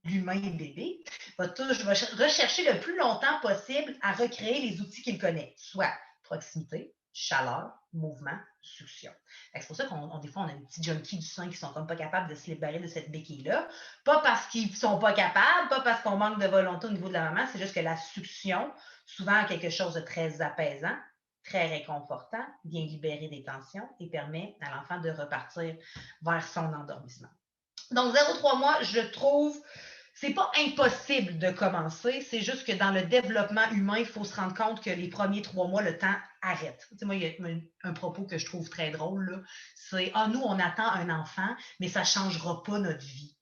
l'humain bébé va rechercher le plus longtemps possible à recréer les outils qu'il connaît, soit proximité, chaleur, mouvement, succion. C'est pour ça des fois, on a des petits junkies du sein qui sont comme pas capables de se libérer de cette béquille-là. Pas parce qu'ils sont pas capables, pas parce qu'on manque de volonté au niveau de la maman, c'est juste que la succion, souvent a quelque chose de très apaisant, très réconfortant, vient libérer des tensions et permet à l'enfant de repartir vers son endormissement. Donc, 0-3 mois, je trouve, c'est pas impossible de commencer, c'est juste que dans le développement humain, il faut se rendre compte que les premiers 3 mois, le temps arrête. Tu sais, moi, il y a un propos que je trouve très drôle, là, c'est « Ah, nous, on attend un enfant, mais ça changera pas notre vie. »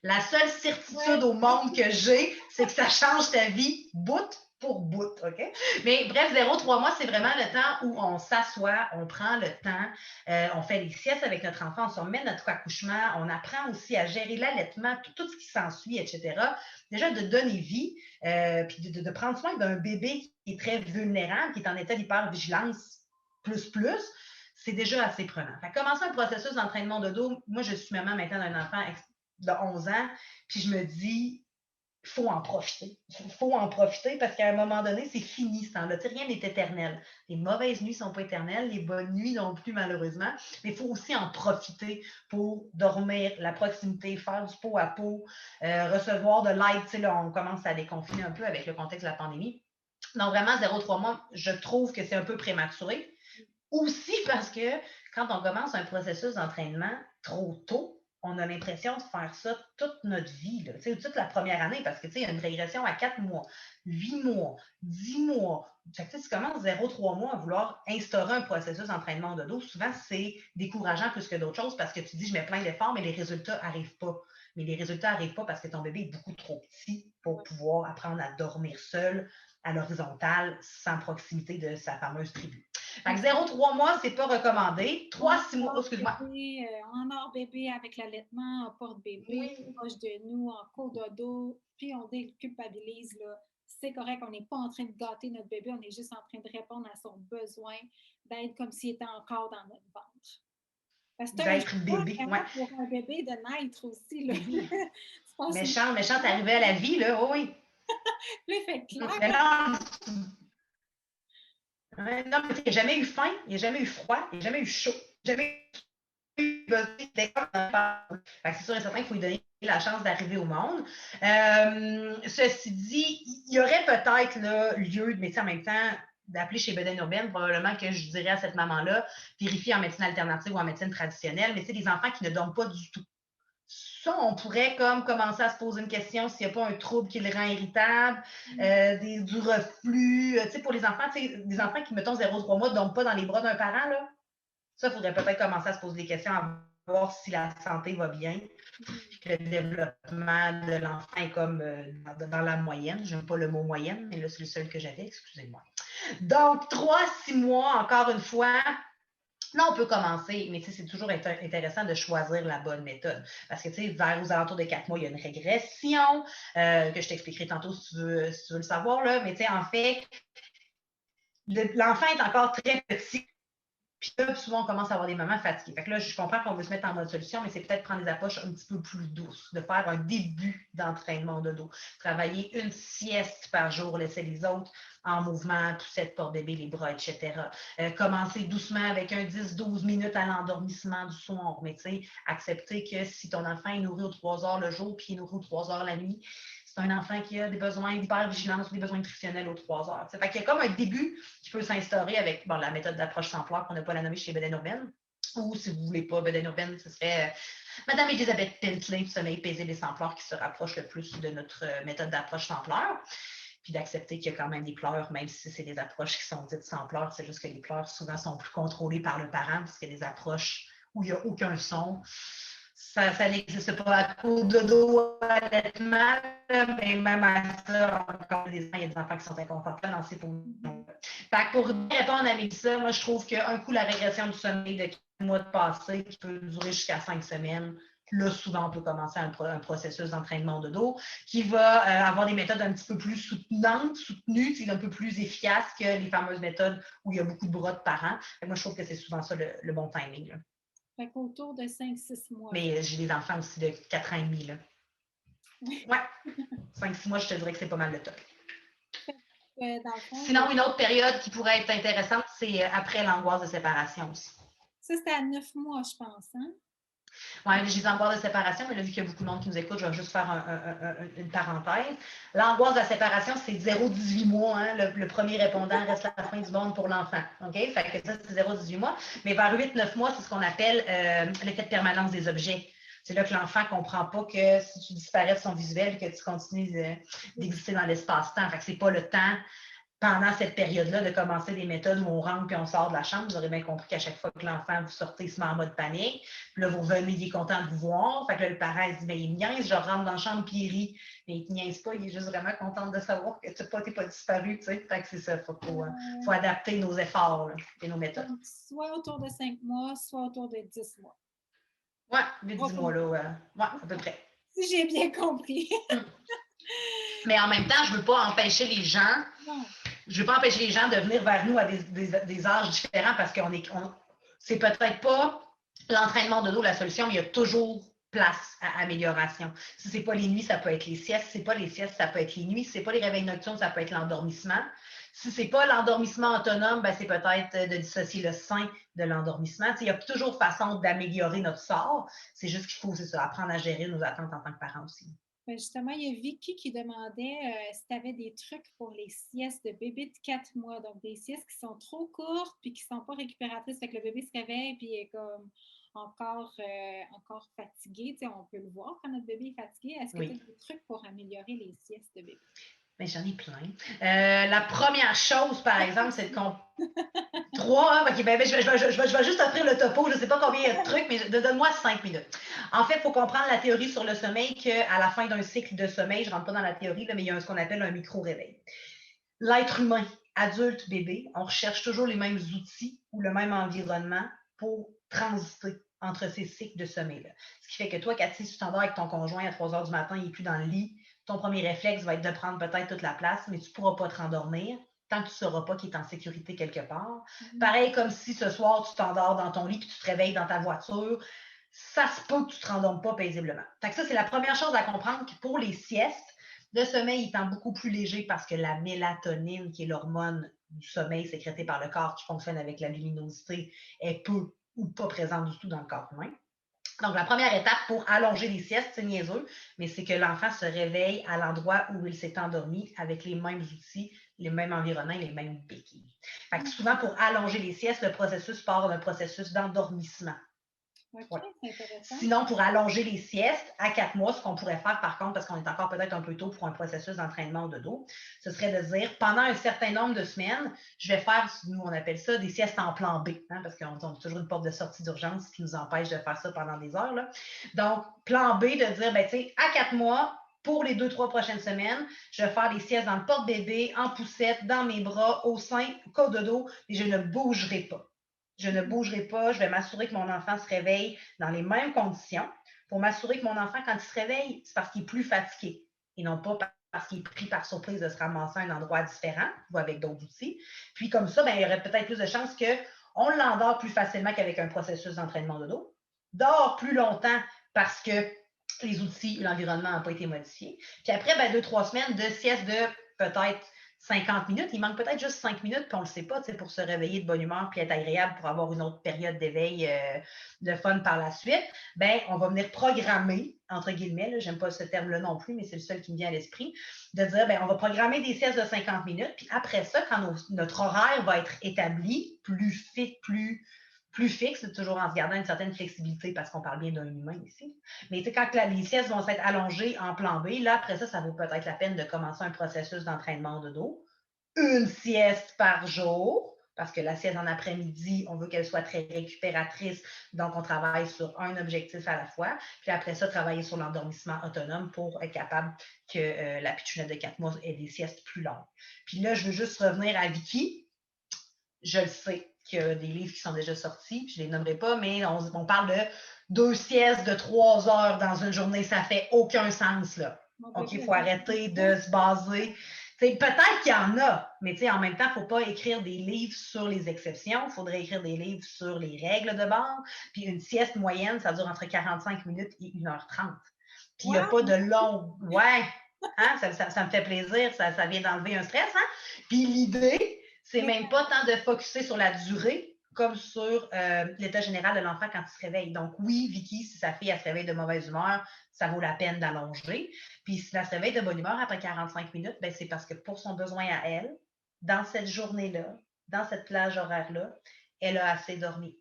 La seule certitude au monde que j'ai, c'est que ça change ta vie bout pour bout, OK? Mais bref, 0-3 mois, c'est vraiment le temps où on s'assoit, on prend le temps, on fait des siestes avec notre enfant, on se remet notre accouchement, on apprend aussi à gérer l'allaitement, tout ce qui s'ensuit, etc. Déjà, de donner vie, puis de prendre soin d'un bébé qui est très vulnérable, qui est en état d'hypervigilance plus, c'est déjà assez prenant. Fait que commencer un processus d'entraînement de dos, moi, je suis maman maintenant d'un enfant de 11 ans, puis je me dis, il faut en profiter. Il faut en profiter parce qu'à un moment donné, c'est fini ce temps-là. Rien n'est éternel. Les mauvaises nuits ne sont pas éternelles, les bonnes nuits non plus, malheureusement. Mais il faut aussi en profiter pour dormir, la proximité, faire du pot à pot, recevoir de l'aide. Tu sais, là, on commence à déconfiner un peu avec le contexte de la pandémie. Donc, vraiment, 0-3 mois, je trouve que c'est un peu prématuré. Aussi parce que quand on commence un processus d'entraînement trop tôt, on a l'impression de faire ça toute notre vie, là, toute la première année, parce que il y a une régression à 4 mois, 8 mois, 10 mois. Fait que, tu commences 0-3 mois à vouloir instaurer un processus d'entraînement de dos. Souvent, c'est décourageant plus que d'autres choses parce que tu dis, je mets plein d'efforts, mais les résultats n'arrivent pas. Mais les résultats n'arrivent pas parce que ton bébé est beaucoup trop petit pour pouvoir apprendre à dormir seul, à l'horizontale, sans proximité de sa fameuse tribu. Fait que 0-3 mois, c'est pas recommandé. 3-6 mois, excuse-moi. En hors bébé avec l'allaitement, en porte-bébé, proche de nous, en cododo, puis on déculpabilise, là. C'est correct, on n'est pas en train de gâter notre bébé, on est juste en train de répondre à son besoin d'être comme s'il était encore dans notre ventre. Parce que d'être bébé, ouais. Pour un bébé de naître aussi, là. méchant, arrivé à la vie, là, oh oui. L'effet clair. Non, mais il n'y a jamais eu faim, il n'y a jamais eu froid, il n'y a jamais eu chaud, il n'y a jamais eu besoin d'être. C'est sûr et certain qu'il faut lui donner la chance d'arriver au monde. Ceci dit, il y aurait peut-être là, lieu, mais en même temps, d'appeler chez Beden Urbaine, probablement que je dirais à cette maman-là, vérifier en médecine alternative ou en médecine traditionnelle, mais c'est des enfants qui ne dorment pas du tout. Ça, on pourrait comme commencer à se poser une question s'il n'y a pas un trouble qui le rend irritable, du reflux. Pour les enfants, des enfants qui, mettons, 0-3 mois, ne dorment pas dans les bras d'un parent, là. Ça, il faudrait peut-être commencer à se poser des questions avant savoir si la santé va bien, que le développement de l'enfant est comme dans la moyenne. Je n'aime pas le mot moyenne, mais là, c'est le seul que j'avais, excusez-moi. Donc, 3-6 mois, encore une fois, là, on peut commencer, mais c'est toujours intéressant de choisir la bonne méthode. Parce que, vers aux alentours de 4 mois, il y a une régression, que je t'expliquerai tantôt si tu veux le savoir, là. Mais en fait, l'enfant est encore très petit. Puis là, souvent, on commence à avoir des mamans fatiguées. Fait que là, je comprends qu'on veut se mettre en mode solution, mais c'est peut-être prendre des approches un petit peu plus douces, de faire un début d'entraînement de dos. Travailler une sieste par jour, laisser les autres en mouvement, poussette pour bébé, les bras, etc. Commencer doucement avec un 10-12 minutes à l'endormissement du soir. Mais tu sais, accepter que si ton enfant est nourri aux 3 heures le jour, puis il est nourri aux 3 heures la nuit, c'est un enfant qui a des besoins d'hypervigilance ou des besoins nutritionnels aux 3 heures. Fait qu'il y a comme un début qui peut s'instaurer avec la méthode d'approche sans pleurs qu'on n'a pas la nommer chez Bedaine Urbaine. Ou si vous ne voulez pas Bedaine Urbaine, ce serait Madame Elisabeth Pintley, sommeil paisible et sans pleurs, qui se rapproche le plus de notre méthode d'approche sans pleurs. Puis d'accepter qu'il y a quand même des pleurs, même si c'est des approches qui sont dites sans pleurs, c'est juste que les pleurs souvent sont plus contrôlées par le parent, parce qu'il y a des approches où il n'y a aucun son. Ça n'existe pas à cause de dos, allaitement, mais même à ça, encore il y a des enfants qui sont inconfortables dans ces positions. Pour répondre à Mélissa, moi, je trouve qu'un coup, la régression du sommeil de 4 mois de passé, qui peut durer jusqu'à 5 semaines, là, souvent, on peut commencer un processus d'entraînement de dos qui va avoir des méthodes un petit peu plus soutenues, un peu plus efficaces que les fameuses méthodes où il y a beaucoup de bras de parents. Moi, je trouve que c'est souvent ça le bon timing. Là. Fait qu'autour de 5-6 mois. Mais j'ai des enfants aussi de 4 ans et demi. Là. Ouais. 5-6 mois, je te dirais que c'est pas mal le top. Dans le fond, sinon, une autre période qui pourrait être intéressante, c'est après l'angoisse de séparation aussi. Ça, c'était à 9 mois, je pense. Hein? Oui, j'ai des angoisses de séparation, mais là, vu qu'il y a beaucoup de monde qui nous écoute, je vais juste faire une parenthèse. L'angoisse de la séparation, c'est 0-18 mois. Hein? Le premier répondant reste la fin du monde pour l'enfant. OK? Fait que ça, c'est 0-18 mois. Mais vers 8-9 mois, c'est ce qu'on appelle l'effet de permanence des objets. C'est là que l'enfant ne comprend pas que si tu disparais de son visuel, que tu continues d'exister dans l'espace-temps. Fait que c'est pas le temps pendant cette période-là de commencer des méthodes où on rentre puis on sort de la chambre. Vous aurez bien compris qu'à chaque fois que l'enfant, vous sortez, il se met en mode panique. Puis là, vous revenez, il est content de vous voir. Fait que là, le parent, il dit, mais il me niaise, je rentre dans la chambre puis il rit. Mais il ne te niaise pas, il est juste vraiment content de savoir que tu n'es pas disparu. Tu sais. Fait que c'est ça, il faut adapter nos efforts là, et nos méthodes. Donc, soit autour de 5 mois, soit autour de 10 mois. Oui, 8-10 mois, là. Ouais, à peu près. Si j'ai bien compris. Mais en même temps, je ne veux pas empêcher les gens. Non. Je ne veux pas empêcher les gens de venir vers nous à des âges différents parce que c'est peut-être pas l'entraînement de dos la solution, mais il y a toujours place à amélioration. Si ce n'est pas les nuits, ça peut être les siestes. Si ce n'est pas les siestes, ça peut être les nuits. Si ce n'est pas les réveils nocturnes, ça peut être l'endormissement. Si ce n'est pas l'endormissement autonome, ben c'est peut-être de dissocier le sein de l'endormissement. Il y a toujours façon d'améliorer notre sort. C'est juste qu'il faut apprendre à gérer nos attentes en tant que parents aussi. Justement, il y a Vicky qui demandait si tu avais des trucs pour les siestes de bébé de 4 mois. Donc, des siestes qui sont trop courtes puis qui ne sont pas récupératrices. Fait que le bébé se réveille puis il est comme encore fatigué. Tu sais, on peut le voir quand notre bébé est fatigué. Est-ce que tu as des trucs pour améliorer les siestes de bébé? Mais j'en ai plein. La première chose, par exemple, c'est qu'on... 3, OK, ben, je vais juste offrir le topo. Je ne sais pas combien il y a de trucs, mais donne-moi 5 minutes. En fait, il faut comprendre la théorie sur le sommeil qu'à la fin d'un cycle de sommeil, je ne rentre pas dans la théorie, là, mais il y a ce qu'on appelle un micro-réveil. L'être humain, adulte, bébé, on recherche toujours les mêmes outils ou le même environnement pour transiter entre ces cycles de sommeil-là. Ce qui fait que toi, Cathy, si tu t'endors avec ton conjoint à 3 heures du matin, il n'est plus dans le lit, ton premier réflexe va être de prendre peut-être toute la place, mais tu ne pourras pas te rendormir tant que tu ne sauras pas qu'il est en sécurité quelque part. Pareil comme si ce soir, tu t'endors dans ton lit et tu te réveilles dans ta voiture, ça se peut que tu ne te rendormes pas paisiblement. Fait que ça, c'est la première chose à comprendre, que pour les siestes, le sommeil étant beaucoup plus léger parce que la mélatonine, qui est l'hormone du sommeil sécrétée par le corps qui fonctionne avec la luminosité, est peu ou pas présente du tout dans le corps humain. Donc, la première étape pour allonger les siestes, c'est niaiseux, mais c'est que l'enfant se réveille à l'endroit où il s'est endormi avec les mêmes outils, les mêmes environnements, les mêmes béquilles. Fait que souvent, pour allonger les siestes, le processus part d'un processus d'endormissement. OK, Ouais. c'est intéressant. Sinon, pour allonger les siestes, à 4 mois, ce qu'on pourrait faire, par contre, parce qu'on est encore peut-être un peu tôt pour un processus d'entraînement au dodo, ce serait de dire, pendant un certain nombre de semaines, je vais faire, nous, on appelle ça des siestes en plan B, hein, parce qu'on a toujours une porte de sortie d'urgence qui nous empêche de faire ça pendant des heures. Là. Donc, plan B, de dire, ben, tu sais, à 4 mois, pour les 2-3 prochaines semaines, je vais faire des siestes dans le porte-bébé, en poussette, dans mes bras, au sein, au dodo, et je ne bougerai pas. Je ne bougerai pas, je vais m'assurer que mon enfant se réveille dans les mêmes conditions pour m'assurer que mon enfant, quand il se réveille, c'est parce qu'il est plus fatigué et non pas parce qu'il est pris par surprise de se ramasser à un endroit différent ou avec d'autres outils. Puis comme ça, ben, il y aurait peut-être plus de chances qu'on l'endort plus facilement qu'avec un processus d'entraînement de dos, dort plus longtemps parce que les outils, l'environnement n'a pas été modifié. Puis après, ben, 2-3 semaines de sieste de peut-être 50 minutes. Il manque peut-être juste 5 minutes, puis on ne le sait pas, pour se réveiller de bonne humeur puis être agréable pour avoir une autre période d'éveil de fun par la suite. Ben, on va venir programmer, entre guillemets, j'aime pas ce terme-là non plus, mais c'est le seul qui me vient à l'esprit, de dire, ben, on va programmer des siestes de 50 minutes, puis après ça, quand notre horaire va être établi, plus fixe, toujours en se gardant une certaine flexibilité parce qu'on parle bien d'un humain ici. Mais quand les siestes vont s'être allongées en plan B, là, après ça vaut peut-être la peine de commencer un processus d'entraînement de dos. Une sieste par jour, parce que la sieste en après-midi, on veut qu'elle soit très récupératrice, donc on travaille sur un objectif à la fois. Puis après ça, travailler sur l'endormissement autonome pour être capable que la pitchounette de 4 mois ait des siestes plus longues. Puis là, je veux juste revenir à Vicky. Je le sais qu'il y a des livres qui sont déjà sortis, je ne les nommerai pas, mais on parle de 2 siestes de 3 heures dans une journée, ça fait aucun sens, là. OK, il faut arrêter de se baser. Peut-être qu'il y en a, mais en même temps, il ne faut pas écrire des livres sur les exceptions, il faudrait écrire des livres sur les règles de base. Puis une sieste moyenne, ça dure entre 45 minutes et 1h30. Puis il n'y a pas de long. Ouais, hein, ça me fait plaisir, ça vient d'enlever un stress. Hein? Puis l'idée, c'est même pas tant de focusser sur la durée comme sur l'état général de l'enfant quand il se réveille. Donc oui, Vicky, si sa fille elle se réveille de mauvaise humeur, ça vaut la peine d'allonger. Puis si elle se réveille de bonne humeur après 45 minutes, ben, c'est parce que pour son besoin à elle, dans cette journée-là, dans cette plage horaire-là, elle a assez dormi.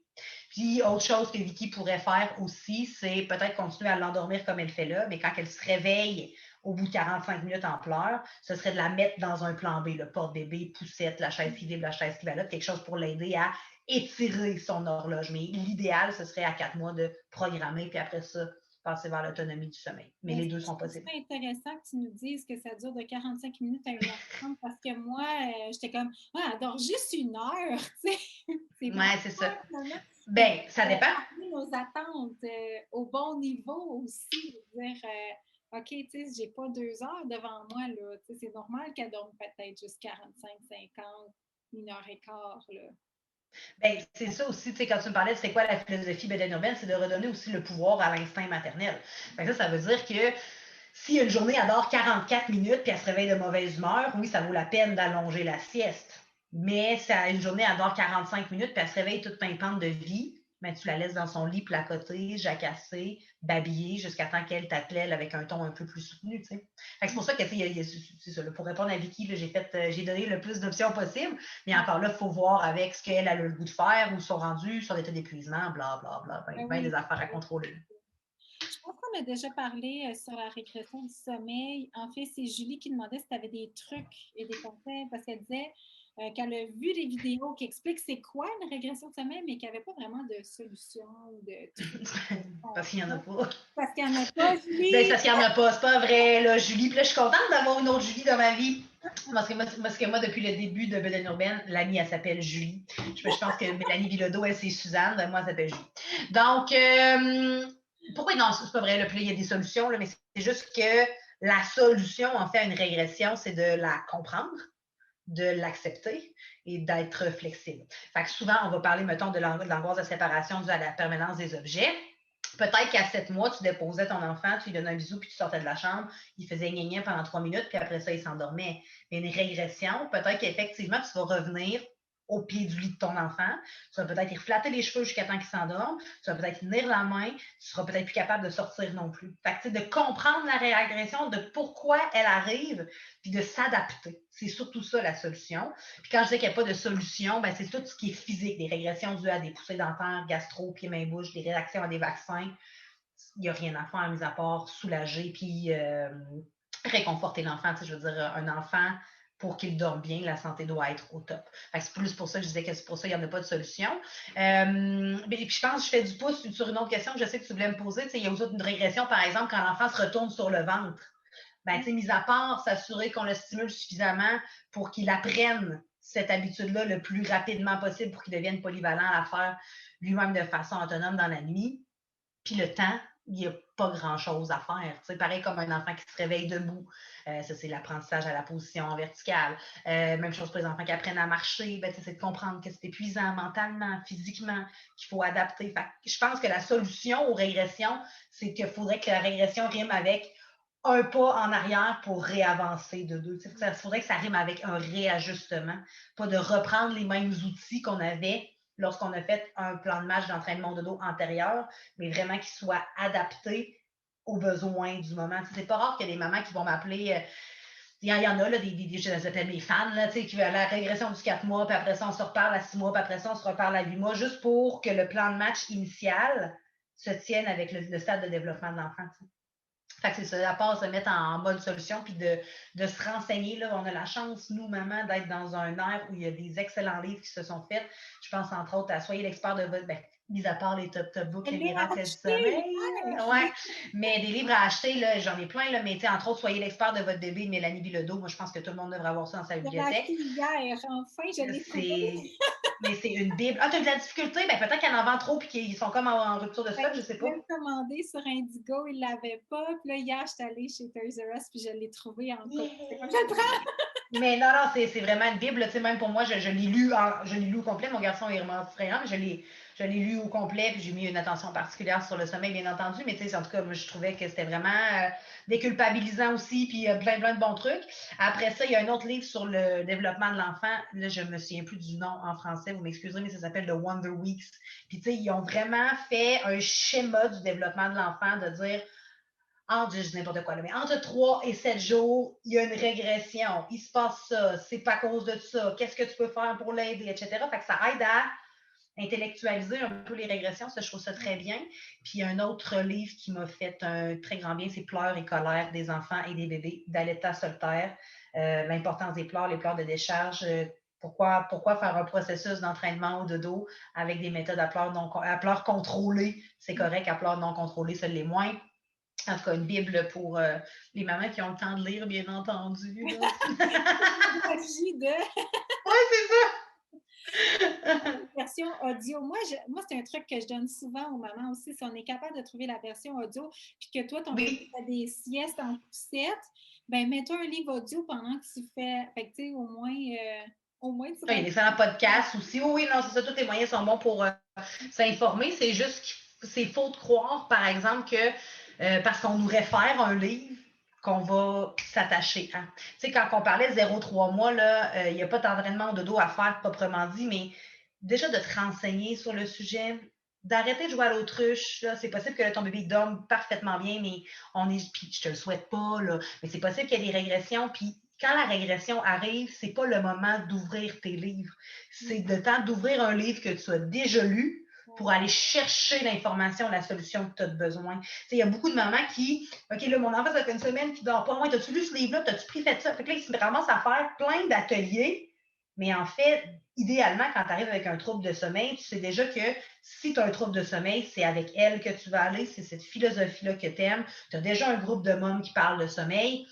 Puis, autre chose que Vicky pourrait faire aussi, c'est peut-être continuer à l'endormir comme elle fait là, mais quand elle se réveille au bout de 45 minutes en pleurs, ce serait de la mettre dans un plan B, le porte-bébé, poussette, la chaise qui vibre, la chaise qui va là, quelque chose pour l'aider à étirer son horloge. Mais l'idéal, ce serait à 4 mois de programmer, puis après ça, passer vers l'autonomie du sommeil. Mais les deux sont possibles. C'est intéressant que tu nous dises que ça dure de 45 minutes à 1h30 parce que moi, j'étais comme, elle dort juste 1 heure, tu sais. Ouais, c'est ça. Ben, ça dépend. Nos attentes au bon niveau aussi. Dire, OK, tu sais, j'ai pas 2 heures devant moi, là. C'est normal qu'elle dorme peut-être juste 45, 50, 1h15, là. Ben, c'est ça aussi, tu sais, quand tu me parlais de c'est quoi la philosophie bédène-urbaine, c'est de redonner aussi le pouvoir à l'instinct maternel. Ça veut dire que si une journée elle dort 44 minutes puis elle se réveille de mauvaise humeur, oui, ça vaut la peine d'allonger la sieste. Mais si une journée elle dort 45 minutes puis elle se réveille toute pimpante de vie, ben, tu la laisses dans son lit placoter, jacasser, babiller jusqu'à temps qu'elle t'appelle avec un ton un peu plus soutenu. C'est pour ça que c'est ça, pour répondre à Vicky, j'ai donné le plus d'options possible, mais encore là, il faut voir avec ce qu'elle a le goût de faire, où sont rendus, sur l'état d'épuisement, blablabla, ben des affaires à contrôler. Je pense qu'on a déjà parlé sur la régression du sommeil. En fait, c'est Julie qui demandait si tu avais des trucs et des conseils parce qu'elle disait qu'elle a vu des vidéos qui expliquent c'est quoi une régression de sommeil, mais qu'il n'y avait pas vraiment de solution ou de trucs. Parce qu'il n'y en a pas. Parce qu'il n'y en a pas, Julie! Ben, parce qu'il n'y en a pas, c'est pas vrai, là, Julie. Puis là, je suis contente d'avoir une autre Julie dans ma vie. Parce que moi, depuis le début de Bédaine Urbaine, l'amie, elle s'appelle Julie. Je pense que Mélanie Bilodeau, elle, c'est Suzanne. Ben, moi, elle s'appelle Julie. Donc, pourquoi non, c'est pas vrai, là, puis là, il y a des solutions, là, mais c'est juste que la solution, en fait, à une régression, c'est de la comprendre, de l'accepter et d'être flexible. Fait que souvent, on va parler, mettons, de l'angoisse de séparation due à la permanence des objets. Peut-être qu'à 7 mois, tu déposais ton enfant, tu lui donnais un bisou, puis tu sortais de la chambre, il faisait gna pendant 3 minutes, puis après ça, il s'endormait. Mais une régression, peut-être qu'effectivement, tu vas revenir au pied du lit de ton enfant. Tu vas peut-être y reflatter les cheveux jusqu'à temps qu'il s'endorme. Tu vas peut-être tenir la main. Tu seras peut-être plus capable de sortir non plus. Fait que, de comprendre la réagression, de pourquoi elle arrive, puis de s'adapter. C'est surtout ça, la solution. Puis quand je dis qu'il n'y a pas de solution, ben, c'est tout ce qui est physique, des régressions dues à des poussées dentaires, gastro, pieds, mains, bouche, des réactions à des vaccins. Il n'y a rien à faire, mis à part soulager, puis réconforter l'enfant. Tu sais, je veux dire, un enfant, pour qu'il dorme bien, la santé doit être au top. C'est plus pour ça que je disais que c'est pour ça qu'il n'y en a pas de solution. Et puis je pense que je fais du pouce sur une autre question que je sais que tu voulais me poser. Tu sais, il y a aussi une régression, par exemple, quand l'enfant se retourne sur le ventre. Ben, tu sais, mis à part s'assurer qu'on le stimule suffisamment pour qu'il apprenne cette habitude-là le plus rapidement possible pour qu'il devienne polyvalent à la faire lui-même de façon autonome dans la nuit. Puis le temps, il n'y a pas grand-chose à faire. Tu sais, pareil comme un enfant qui se réveille debout. Ça, c'est l'apprentissage à la position verticale. Même chose pour les enfants qui apprennent à marcher. Ben, c'est de comprendre que c'est épuisant mentalement, physiquement, qu'il faut adapter. Fait que je pense que la solution aux régressions, c'est qu'il faudrait que la régression rime avec un pas en arrière pour réavancer de deux. Il faudrait que ça rime avec un réajustement, pas de reprendre les mêmes outils qu'on avait lorsqu'on a fait un plan de match d'entraînement de dos antérieur, mais vraiment qu'il soit adapté aux besoins du moment. C'est pas rare qu'il y a des mamans qui vont m'appeler. Il y en a, là, je appelle mes fans, là, qui veulent la régression du 4 mois, puis après ça, on se reparle à 6 mois, puis après ça, on se reparle à 8 mois, juste pour que le plan de match initial se tienne avec le stade de développement de l'enfant. Fait que c'est ça, à part se mettre en mode solution puis de se renseigner. Là, on a la chance, nous, maman, d'être dans un air où il y a des excellents livres qui se sont faits. Je pense, entre autres, à Soyez l'expert de votre... Ben, mis à part les top books, les miracles du sommeil. Ouais. Mais des livres à acheter, là, j'en ai plein, là, mais entre autres, Soyez l'expert de votre bébé de Mélanie Bilodeau. Moi, je pense que tout le monde devrait avoir ça dans sa bibliothèque. Je l'ai acheté hier, enfin, je l'ai trouvé. Mais c'est une Bible. Ah, tu as eu de la difficulté? Ben, peut-être qu'il y en a trop et qu'ils sont comme en rupture de stock, je sais pas. Je l'ai commandé sur Indigo, il ne l'avait pas. Puis là, hier, je suis allée chez Toys R Us puis je l'ai trouvé en copie. Je le prends! Mais non, c'est vraiment une Bible. Même pour moi, je l'ai lu au complet. Mon garçon est vraiment très grand, mais je l'ai lu au complet, puis j'ai mis une attention particulière sur le sommeil, bien entendu. Mais en tout cas, moi, je trouvais que c'était vraiment déculpabilisant aussi, puis plein de bons trucs. Après ça, il y a un autre livre sur le développement de l'enfant. Là, je me souviens plus du nom en français, vous m'excuserez, mais ça s'appelle The Wonder Weeks. Puis, ils ont vraiment fait un schéma du développement de l'enfant, de dire je dis n'importe quoi, là, mais entre 3 et 7 jours, il y a une régression. Il se passe ça, c'est pas à cause de ça. Qu'est-ce que tu peux faire pour l'aider, etc. Fait que ça aide à intellectualiser un peu les régressions. Ça, je trouve ça très bien. Puis, il y a un autre livre qui m'a fait un très grand bien, c'est Pleurs et colère des enfants et des bébés d'Aletta Soltaire. L'importance des pleurs, les pleurs de décharge. Pourquoi faire un processus d'entraînement au dodo avec des méthodes à pleurs contrôlées? C'est correct, à pleurs non contrôlées, ça l'est moins. En tout cas, une Bible pour les mamans qui ont le temps de lire, bien entendu. Oui, c'est ça! Version audio. Moi, c'est un truc que je donne souvent aux mamans aussi. Si on est capable de trouver la version audio, puis que toi, ton bébé fait des siestes en poussette, ben mets-toi un livre audio pendant que tu fais. Fait que, tu sais, au moins tu il y a des excellents podcasts aussi. Oui, non, c'est ça. Tous les moyens sont bons pour s'informer. C'est juste que c'est faux de croire, par exemple, que parce qu'on nous réfère un livre, qu'on va s'attacher à. Tu sais, quand on parlait de 0-3 mois, il n'y a pas d'entraînement de dos à faire proprement dit, mais déjà de te renseigner sur le sujet, d'arrêter de jouer à l'autruche. C'est possible que ton bébé dorme parfaitement bien, mais puis je te le souhaite pas, là, mais c'est possible qu'il y ait des régressions, puis quand la régression arrive, c'est pas le moment d'ouvrir tes livres. C'est le temps d'ouvrir un livre que tu as déjà lu, pour aller chercher l'information, la solution que tu as besoin. Il y a beaucoup de mamans qui, OK, là, mon enfant, ça fait une semaine qu'il dort pas. Moi, t'as-tu lu ce livre-là? T'as-tu fait ça? Fait que là, ils se ramassent à faire plein d'ateliers. Mais en fait, idéalement, quand tu arrives avec un trouble de sommeil, tu sais déjà que si tu as un trouble de sommeil, c'est avec elle que tu vas aller. C'est cette philosophie-là que tu aimes. Tu as déjà un groupe de mômes qui parlent de sommeil.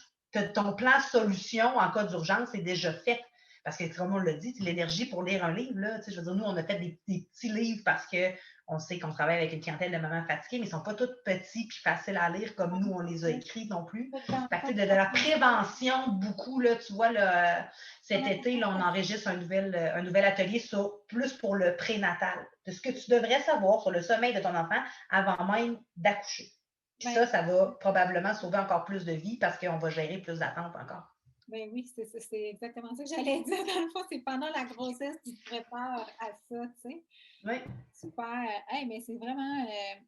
Ton plan solution en cas d'urgence est déjà fait. Parce que, comme on l'a dit, l'énergie pour lire un livre, là, je veux dire, nous, on a fait des petits livres parce qu'on sait qu'on travaille avec une clientèle de mamans fatiguées, mais ils ne sont pas tous petits et faciles à lire comme nous, on les a écrits non plus. Fait que, de la prévention, beaucoup, là, tu vois, là, cet été, là, on enregistre un nouvel atelier plus pour le prénatal, de ce que tu devrais savoir sur le sommeil de ton enfant avant même d'accoucher. Puis ça va probablement sauver encore plus de vies parce qu'on va gérer plus d'attentes encore. Ben oui, c'est exactement ça que j'allais dire. Dans le fond, c'est pendant la grossesse que tu te prépares à ça, tu sais. Oui, Super. Hey, mais c'est vraiment.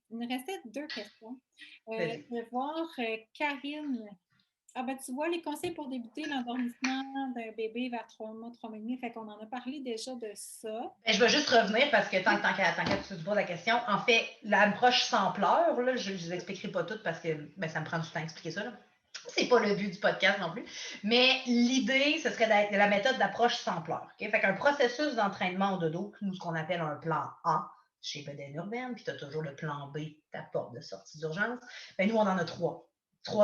Il me restait 2 questions. vas-y. Je vais voir Karine. Ah ben tu vois, les conseils pour débuter l'endormissement d'un bébé vers 3 mois, 3 mois et demi. Fait qu'on en a parlé déjà de ça. Ben, je vais juste revenir parce que tant qu'à tu te poses la question, en fait, l'approche sans pleurs, là, je ne vous expliquerai pas tout parce que ben, ça me prend du temps d'expliquer ça. Là. C'est pas le but du podcast non plus. Mais l'idée, ce serait d'être la méthode d'approche sans pleurs. Okay? Fait qu'un processus d'entraînement au dodo, nous, ce qu'on appelle un plan A chez Bedaine Urbaine, puis tu as toujours le plan B, ta porte de sortie d'urgence. Ben, nous, on en a 3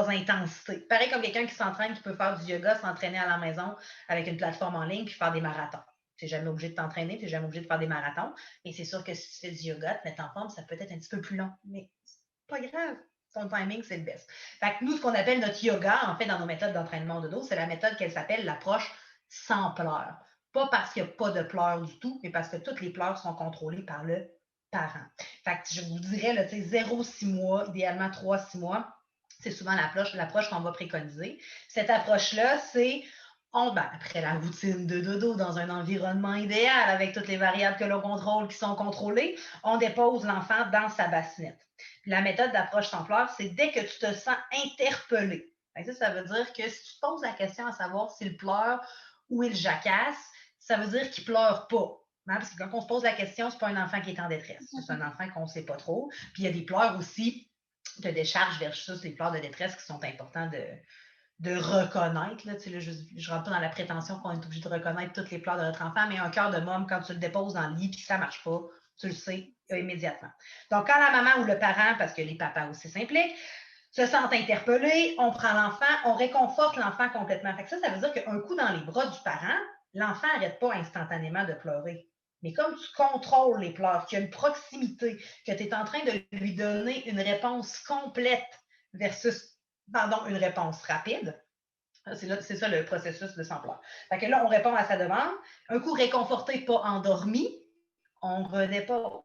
intensités. Pareil comme quelqu'un qui s'entraîne, qui peut faire du yoga, s'entraîner à la maison avec une plateforme en ligne, puis faire des marathons. Tu n'es jamais obligé de t'entraîner, tu n'es jamais obligé de faire des marathons. Et c'est sûr que si tu fais du yoga, te mettre en forme, ça peut être un petit peu plus long. Mais c'est pas grave. Son timing, c'est le best. Fait que nous, ce qu'on appelle notre yoga, en fait, dans nos méthodes d'entraînement de dos, c'est la méthode qu'elle s'appelle l'approche sans pleurs. Pas parce qu'il n'y a pas de pleurs du tout, mais parce que toutes les pleurs sont contrôlées par le parent. Fait que je vous dirais, là, 0-6 mois, idéalement 3-6 mois, c'est souvent l'approche qu'on va préconiser. Cette approche-là, c'est après la routine de dodo dans un environnement idéal avec toutes les variables que l'on contrôle qui sont contrôlées, on dépose l'enfant dans sa bassinette. La méthode d'approche sans pleurs, c'est dès que tu te sens interpellé. Ça veut dire que si tu te poses la question à savoir s'il pleure ou il jacasse, ça veut dire qu'il ne pleure pas. Hein? Parce que quand on se pose la question, ce n'est pas un enfant qui est en détresse. C'est un enfant qu'on ne sait pas trop. Puis il y a des pleurs aussi de décharge versus les pleurs de détresse qui sont importants de reconnaître. Là, je ne rentre pas dans la prétention qu'on est obligé de reconnaître toutes les pleurs de notre enfant, mais un cœur de môme, quand tu le déposes dans le lit et que ça ne marche pas, tu le sais immédiatement. Donc, quand la maman ou le parent, parce que les papas aussi s'impliquent, se sentent interpellés, on prend l'enfant, on réconforte l'enfant complètement. Fait que ça veut dire qu'un coup dans les bras du parent, l'enfant n'arrête pas instantanément de pleurer. Mais comme tu contrôles les pleurs, qu'il y a une proximité, que tu es en train de lui donner une réponse complète versus une réponse rapide, c'est ça le processus de sans pleurs. Fait que là, on répond à sa demande. Un coup réconforté, pas endormi, on redépose.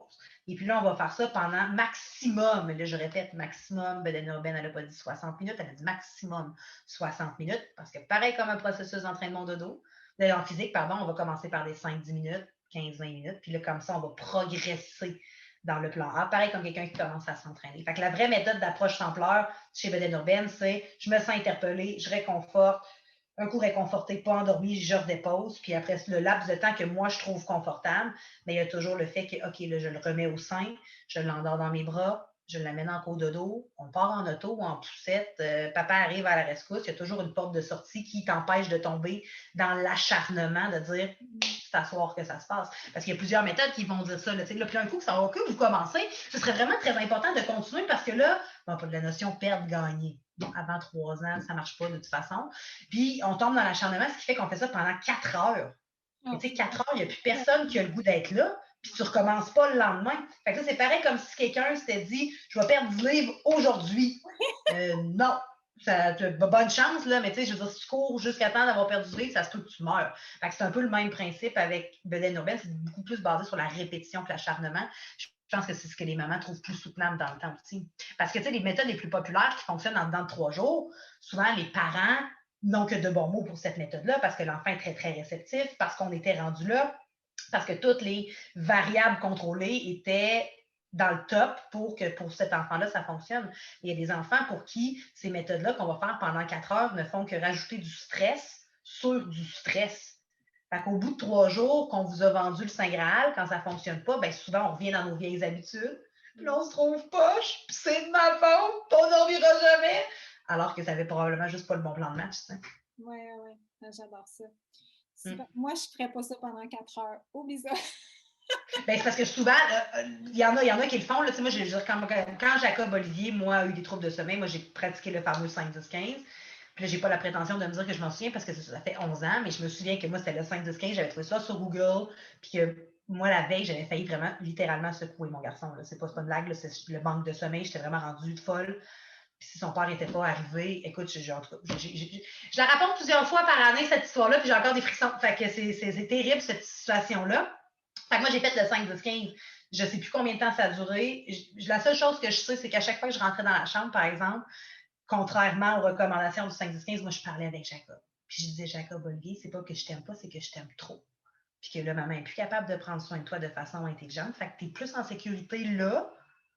Et puis là, on va faire ça pendant maximum, là je répète, maximum, Bedaine Urbaine, elle n'a pas dit 60 minutes, elle a dit maximum 60 minutes, parce que pareil comme un processus d'entraînement de dos, en physique, on va commencer par des 5-10 minutes, 15-20 minutes, puis là, comme ça, on va progresser dans le plan A, pareil comme quelqu'un qui commence à s'entraîner. Fait que la vraie méthode d'approche sans pleurs chez Bedaine Urbaine, c'est je me sens interpellée, je réconforte, un coup réconforté, pas endormi, je redépose. Puis après le laps de temps que moi, je trouve confortable, mais il y a toujours le fait que, OK, là, je le remets au sein, je l'endors dans mes bras, je l'amène en côte de dos, on part en auto ou en poussette, papa arrive à la rescousse, il y a toujours une porte de sortie qui t'empêche de tomber dans l'acharnement de dire c'est à soir que ça se passe. Parce qu'il y a plusieurs méthodes qui vont dire ça. Là, puis un coup, que vous commencez, ce serait vraiment très important de continuer parce que là, pas de la notion perdre-gagner. Bon, avant 3 ans, ça ne marche pas de toute façon. Puis, on tombe dans l'acharnement, ce qui fait qu'on fait ça pendant 4 heures. Tu sais, 4 heures, il n'y a plus personne qui a le goût d'être là, puis tu ne recommences pas le lendemain. Fait que ça, c'est pareil comme si quelqu'un s'était dit « Je vais perdre 10 livres aujourd'hui. » Non. Bonne chance, là, mais tu sais, je veux dire, si tu cours jusqu'à temps d'avoir perdu 10 livres, ça se peut que tu meurs. Fait que c'est un peu le même principe avec Bedaine Urbaine, c'est beaucoup plus basé sur la répétition que l'acharnement. Je pense que c'est ce que les mamans trouvent plus soutenable dans le temps aussi. Parce que, tu sais, les méthodes les plus populaires qui fonctionnent en dedans de 3 jours, souvent, les parents n'ont que de bons mots pour cette méthode-là parce que l'enfant est très, très réceptif, parce qu'on était rendu là, parce que toutes les variables contrôlées étaient dans le top pour que pour cet enfant-là, ça fonctionne. Il y a des enfants pour qui ces méthodes-là qu'on va faire pendant 4 heures ne font que rajouter du stress sur du stress. Fait qu'au bout de 3 jours qu'on vous a vendu le Saint Graal, quand ça ne fonctionne pas, bien souvent, on revient dans nos vieilles habitudes. Puis là, on se trouve poche, puis c'est de ma faute, puis on n'en revira jamais. Alors que ça n'avait probablement juste pas le bon plan de match. Oui. J'adore ça. Moi, je ne ferais pas ça pendant 4 heures. Oublie ça. Ben, c'est parce que souvent, il y en a qui le font. Là, moi, quand Jacob Olivier, moi, a eu des troubles de sommeil, moi, j'ai pratiqué le fameux 5-10-15. Puis là, j'ai pas la prétention de me dire que je m'en souviens parce que ça fait 11 ans, mais je me souviens que moi, c'était le 5-10-15. J'avais trouvé ça sur Google. Puis que moi, la veille, j'avais failli vraiment, littéralement, secouer mon garçon. Là. C'est pas une blague, là, c'est le manque de sommeil. J'étais vraiment rendue folle. Puis si son père n'était pas arrivé, écoute, je la raconte plusieurs fois par année, cette histoire-là, puis j'ai encore des frissons. Fait que c'est terrible, cette situation-là. Fait que moi, j'ai fait le 5-10-15. Je ne sais plus combien de temps ça a duré. La seule chose que je sais, c'est qu'à chaque fois que je rentrais dans la chambre, par exemple, contrairement aux recommandations du 5-10-15, moi, je parlais avec Jacob. Puis je disais, Jacob Olivier, c'est pas que je t'aime pas, c'est que je t'aime trop. Puis que là, maman est plus capable de prendre soin de toi de façon intelligente. Fait que t'es plus en sécurité là.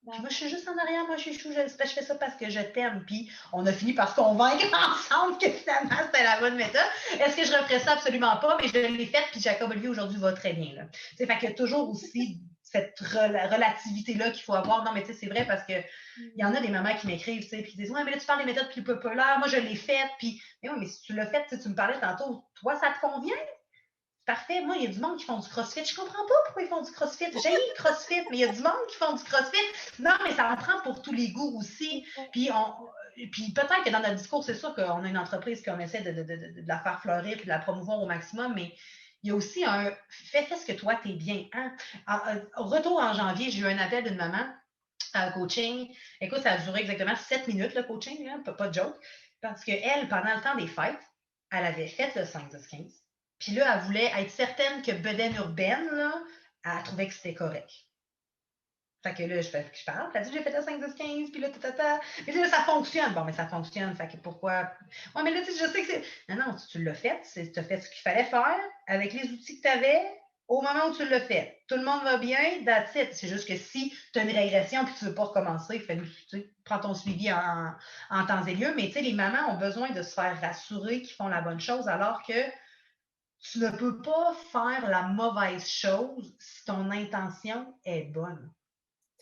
Puis moi, je suis juste en arrière, moi, chouchou, je fais ça parce que je t'aime. Puis on a fini par se convaincre ensemble que finalement, c'était la bonne méthode. Est-ce que je referais ça? Absolument pas, mais je l'ai faite, puis Jacob Olivier, aujourd'hui, va très bien. Là. Fait qu'il y a toujours aussi cette relativité-là qu'il faut avoir. Non, mais tu sais, c'est vrai parce que il y en a des mamans qui m'écrivent, tu sais, puis qui disent, ouais, mais là, tu parles des méthodes plus populaires, moi, je l'ai faite, puis, mais oui, mais si tu l'as faite, tu me parlais tantôt, toi, ça te convient? Parfait. Moi, il y a du monde qui font du crossfit. Je comprends pas pourquoi ils font du crossfit. J'ai le crossfit, mais il y a du monde qui font du crossfit. Non, mais ça en prend pour tous les goûts aussi. Puis, peut-être que dans notre discours, c'est sûr qu'on a une entreprise qu'on essaie de la faire fleurir et de la promouvoir au maximum, mais il y a aussi un fais ce que toi, t'es bien. Hein? Retour en janvier, j'ai eu un appel d'une maman à coaching. Écoute, ça a duré exactement 7 minutes, le coaching, là, pas de joke. Parce qu'elle, pendant le temps des fêtes, elle avait fait le 5, 10, 15. Puis là, elle voulait être certaine que bedaine urbaine, là, elle trouvait que c'était correct. Fait que là, je parle. Elle dit, j'ai fait le 5, 10, 15, puis là, Mais là, ça fonctionne. Bon, mais ça fonctionne. Fait que pourquoi? Ouais, mais là, tu sais, je sais que c'est. Non, tu l'as fait. Tu as fait ce qu'il fallait faire avec les outils que tu avais au moment où tu l'as fait. Tout le monde va bien, that's it. C'est juste que si tu as une régression et que tu ne veux pas recommencer, prends ton suivi en temps et lieu. Mais tu sais, les mamans ont besoin de se faire rassurer qu'ils font la bonne chose alors que tu ne peux pas faire la mauvaise chose si ton intention est bonne.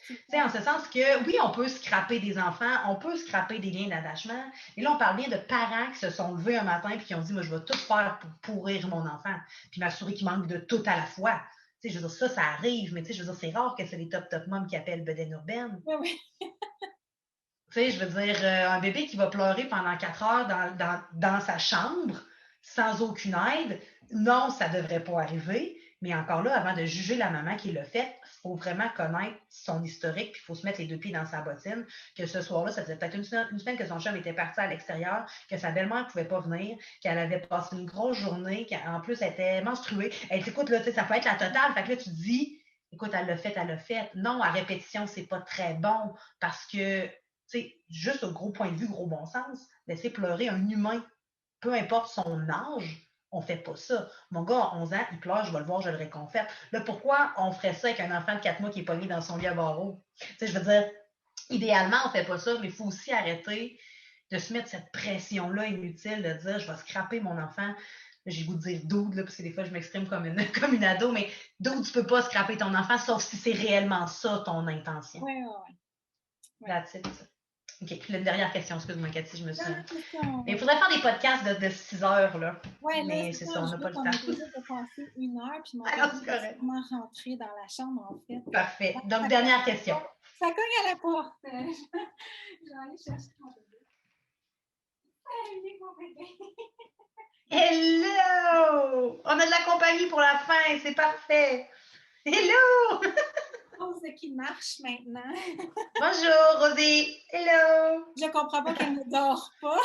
Tu sais, en ce sens que, oui, on peut scraper des enfants, on peut scraper des liens d'attachement, mais là, on parle bien de parents qui se sont levés un matin et qui ont dit, moi, je vais tout faire pour pourrir mon enfant, puis m'assurer qu'il manque de tout à la fois. Tu sais, je veux dire, ça arrive, mais tu sais, je veux dire, c'est rare que c'est les top moms qui appellent bedaine urbaine. Oui. Tu sais, je veux dire, un bébé qui va pleurer pendant 4 heures dans sa chambre, sans aucune aide, non, ça ne devrait pas arriver. Mais encore là, avant de juger la maman qui l'a fait, il faut vraiment connaître son historique, puis il faut se mettre les 2 pieds dans sa bottine, que ce soir-là, ça faisait peut-être une semaine que son chum était parti à l'extérieur, que sa belle-mère ne pouvait pas venir, qu'elle avait passé une grosse journée, qu'en plus, elle était menstruée. Elle dit, écoute, là, ça peut être la totale. Fait que là, tu te dis, écoute, elle l'a fait, elle l'a fait. Non, à répétition, c'est pas très bon, parce que, tu sais, juste au gros point de vue, gros bon sens, laisser pleurer un humain, peu importe son âge, on fait pas ça. Mon gars, à 11 ans, il pleure, je vais le voir, je le réconforte. Là, pourquoi on ferait ça avec un enfant de 4 mois qui est pogné dans son lit à barreaux? Tu sais, je veux dire, idéalement, on fait pas ça, mais il faut aussi arrêter de se mettre cette pression-là inutile de dire, je vais scraper mon enfant. J'ai le goût de dire dude, là, parce que des fois, je m'exprime comme une ado, mais dude, tu peux pas scraper ton enfant, sauf si c'est réellement ça ton intention. Oui. That's it. OK, puis la dernière question, excuse-moi, Cathy, je me suis... Mais il faudrait faire des podcasts de 6 heures, là. Oui, mais c'est ça, on n'a pas le temps. On est déjà dépassé 1 heure, puis mon Alors, c'est correct. vraiment rentré dans la chambre, en fait. Parfait. Donc, dernière question. Ça cogne à la porte. Je vais aller chercher mon bébé. Hey, mon bébé. Hello! On a de la compagnie pour la fin, c'est parfait. Hello! Rose qui marche maintenant. Bonjour, Rosie. Hello! Je comprends pas qu'elle ne dort pas.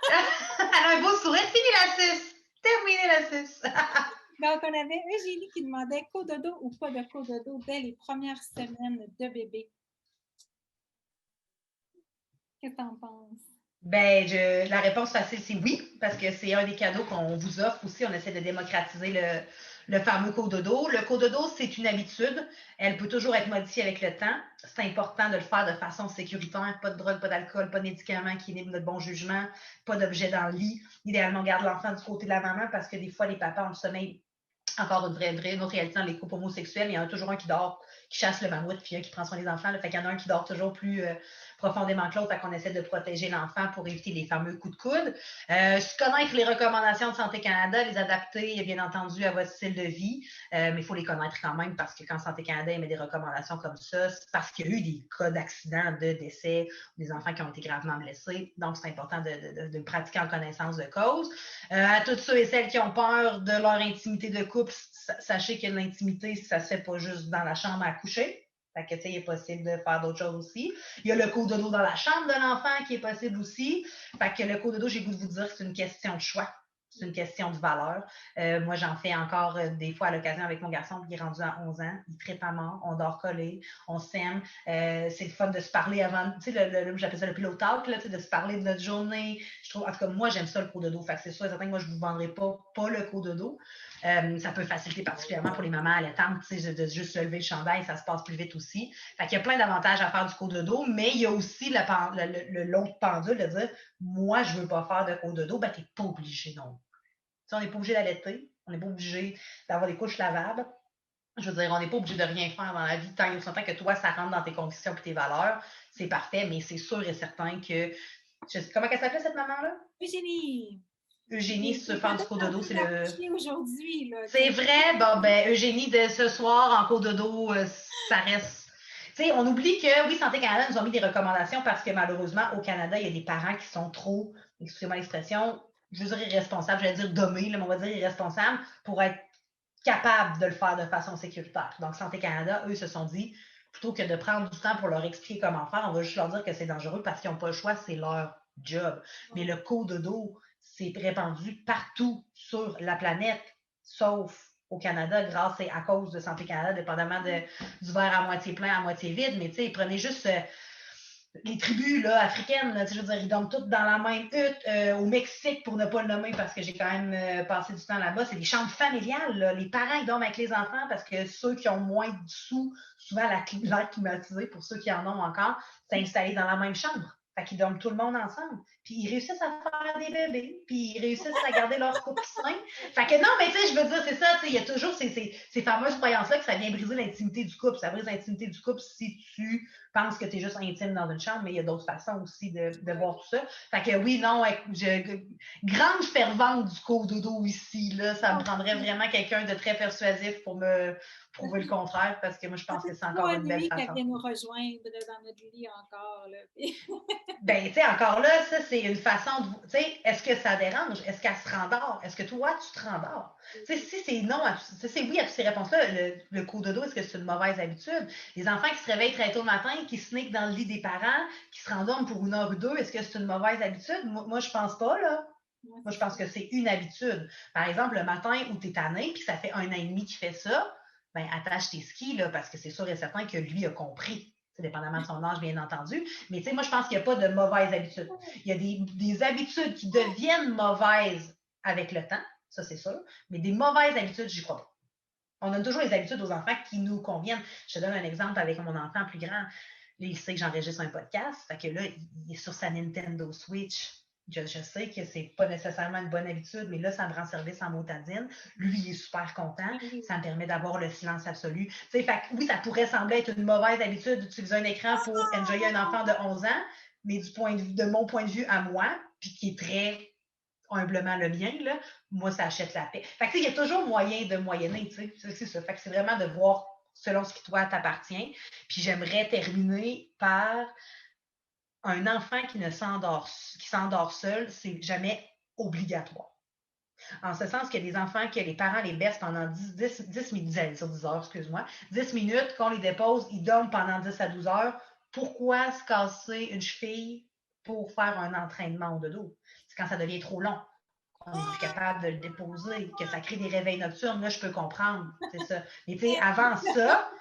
Elle a un beau sourire. Fini la 6. Terminé la 6. Donc, on avait Eugénie qui demandait cododo ou pas de cododo dès les premières semaines de bébé. Qu'est-ce que tu en penses? Ben, la réponse facile, c'est oui, parce que c'est un des cadeaux qu'on vous offre aussi. On essaie de démocratiser le fameux cododo. Le cododo, c'est une habitude. Elle peut toujours être modifiée avec le temps. C'est important de le faire de façon sécuritaire. Pas de drogue, pas d'alcool, pas de médicaments qui inhibent notre bon jugement, pas d'objet dans le lit. Idéalement, on garde l'enfant du côté de la maman parce que des fois, les papas ont le sommeil. Encore une autre réalité dans les couples homosexuels. Il y en a toujours un qui dort, qui chasse le mammouth, puis un qui prend soin des enfants. Là. Fait qu'il y en a un qui dort toujours plus profondément que l'autre. Fait qu'on essaie de protéger l'enfant pour éviter les fameux coups de coude. Connaître les recommandations de Santé Canada, les adapter, bien entendu, à votre style de vie. Mais il faut les connaître quand même parce que quand Santé Canada émet des recommandations comme ça, c'est parce qu'il y a eu des cas d'accident, de décès, des enfants qui ont été gravement blessés. Donc, c'est important de pratiquer en connaissance de cause. À tous ceux et celles qui ont peur de leur intimité de couple, sachez que l'intimité, ça se fait pas juste dans la chambre à coucher. Fait que, tu sais, il est possible de faire d'autres choses aussi. Il y a le cododo dans la chambre de l'enfant qui est possible aussi. Fait que le cododo, j'ai le goût de vous dire que c'est une question de choix. C'est une question de valeur. Moi, j'en fais encore des fois à l'occasion avec mon garçon qui est rendu à 11 ans. Il tripe à mort, on dort collé, on s'aime. C'est le fun de se parler avant, tu sais, j'appelle ça le pillow talk, là, de se parler de notre journée. Je trouve, en tout cas, moi, j'aime ça le cododo. Fait que c'est sûr et certain que moi, je ne vous vendrai pas le cododo. Ça peut faciliter particulièrement pour les mamans allaitantes, tu sais, de juste lever le chandail, ça se passe plus vite aussi. Fait qu'il y a plein d'avantages à faire du cododo, mais il y a aussi l'autre pendule de dire, moi, je ne veux pas faire de cododo, ben, tu n'es pas obligé non. On n'est pas obligé d'allaiter, on n'est pas obligé d'avoir des couches lavables. Je veux dire, on n'est pas obligé de rien faire dans la vie tant et aussi longtemps que toi, ça rentre dans tes convictions et tes valeurs. C'est parfait, mais c'est sûr et certain que... Comment elle s'appelait cette maman-là? Eugénie, si tu veux faire du cododo, c'est le... aujourd'hui. C'est vrai, bon, ben, Eugénie, de ce soir, en cododo, ça reste... Tu sais, on oublie que, oui, Santé Canada nous a mis des recommandations parce que malheureusement, au Canada, il y a des parents qui sont trop, excusez-moi l'expression, je veux dire irresponsables, j'allais dire dommés, mais on va dire irresponsables pour être capables de le faire de façon sécuritaire. Donc, Santé Canada, eux, se sont dit, plutôt que de prendre du temps pour leur expliquer comment faire, on va juste leur dire que c'est dangereux parce qu'ils n'ont pas le choix, c'est leur job. Mais le cododo, c'est répandu partout sur la planète, sauf au Canada, grâce et à cause de Santé Canada, dépendamment du verre à moitié plein, à moitié vide. Mais tu sais, prenez juste les tribus là, africaines, là, je veux dire, ils dorment toutes dans la même hutte. Au Mexique, pour ne pas le nommer, parce que j'ai quand même passé du temps là-bas, c'est des chambres familiales. Là. Les parents, ils dorment avec les enfants parce que ceux qui ont moins de sous, souvent l'air climatisé, pour ceux qui en ont encore, c'est installé dans la même chambre. Fait qu'ils dorment tout le monde ensemble. Puis ils réussissent à faire des bébés. Puis ils réussissent à garder leur couple sain. Fait que non, mais tu sais, je veux dire, c'est ça. Il y a toujours ces fameuses croyances-là que ça vient briser l'intimité du couple. Ça brise l'intimité du couple si tu penses que tu es juste intime dans une chambre, mais il y a d'autres façons aussi de voir tout ça. Fait que oui, non, grande fervente du cododo ici. Là, ça me prendrait vraiment quelqu'un de très persuasif pour me prouver le contraire, parce que moi, je pense que c'est encore une belle façon. Qu'elle vient nous rejoindre dans notre lit encore. Là. Ben, tu sais, encore là, ça, c'est une façon de... Tu sais, est-ce que ça dérange? Est-ce qu'elle se rendort? Est-ce que toi, tu te rendors? Tu sais, si c'est non, c'est oui à toutes ces réponses-là, le cododo, est-ce que c'est une mauvaise habitude? Les enfants qui se réveillent très tôt le matin, qui sneakent dans le lit des parents, qui se rendorment pour 1 heure ou 2, est-ce que c'est une mauvaise habitude? Moi, je pense pas, là. Moi, je pense que c'est une habitude. Par exemple, le matin où tu es tanné, puis ça fait 1 an et demi qu'il fait ça, ben attache tes skis, là, parce que c'est sûr et certain que lui a compris. Dépendamment de son âge, bien entendu. Mais tu sais, moi, je pense qu'il n'y a pas de mauvaises habitudes. Il y a des habitudes qui deviennent mauvaises avec le temps, ça c'est sûr, mais des mauvaises habitudes, j'y crois pas. On donne toujours les habitudes aux enfants qui nous conviennent. Je te donne un exemple avec mon enfant plus grand. Là, il sait que j'enregistre un podcast, fait que là, il est sur sa Nintendo Switch. Je sais que c'est pas nécessairement une bonne habitude, mais là, ça me rend service en motadine. Lui, il est super content. Ça me permet d'avoir le silence absolu. Fait que, oui, ça pourrait sembler être une mauvaise habitude d'utiliser un écran pour enjoyer un enfant de 11 ans, mais de mon point de vue à moi, puis qui est très humblement le mien, là, moi, ça achète la paix. Fait que, il y a toujours moyen de moyenner, tu sais. C'est ça. Fait que c'est vraiment de voir selon ce qui, toi, t'appartient. Puis j'aimerais terminer par... Un enfant qui s'endort seul, c'est jamais obligatoire. En ce sens qu'il y a des enfants que les parents les bercent pendant 10 minutes, sur 10 heures, excuse-moi, 10 minutes, qu'on les dépose, ils dorment pendant 10 à 12 heures. Pourquoi se casser une cheville pour faire un entraînement au dodo? C'est quand ça devient trop long. On est plus capable de le déposer, que ça crée des réveils nocturnes. Là, je peux comprendre, c'est ça. Mais tu sais, avant ça,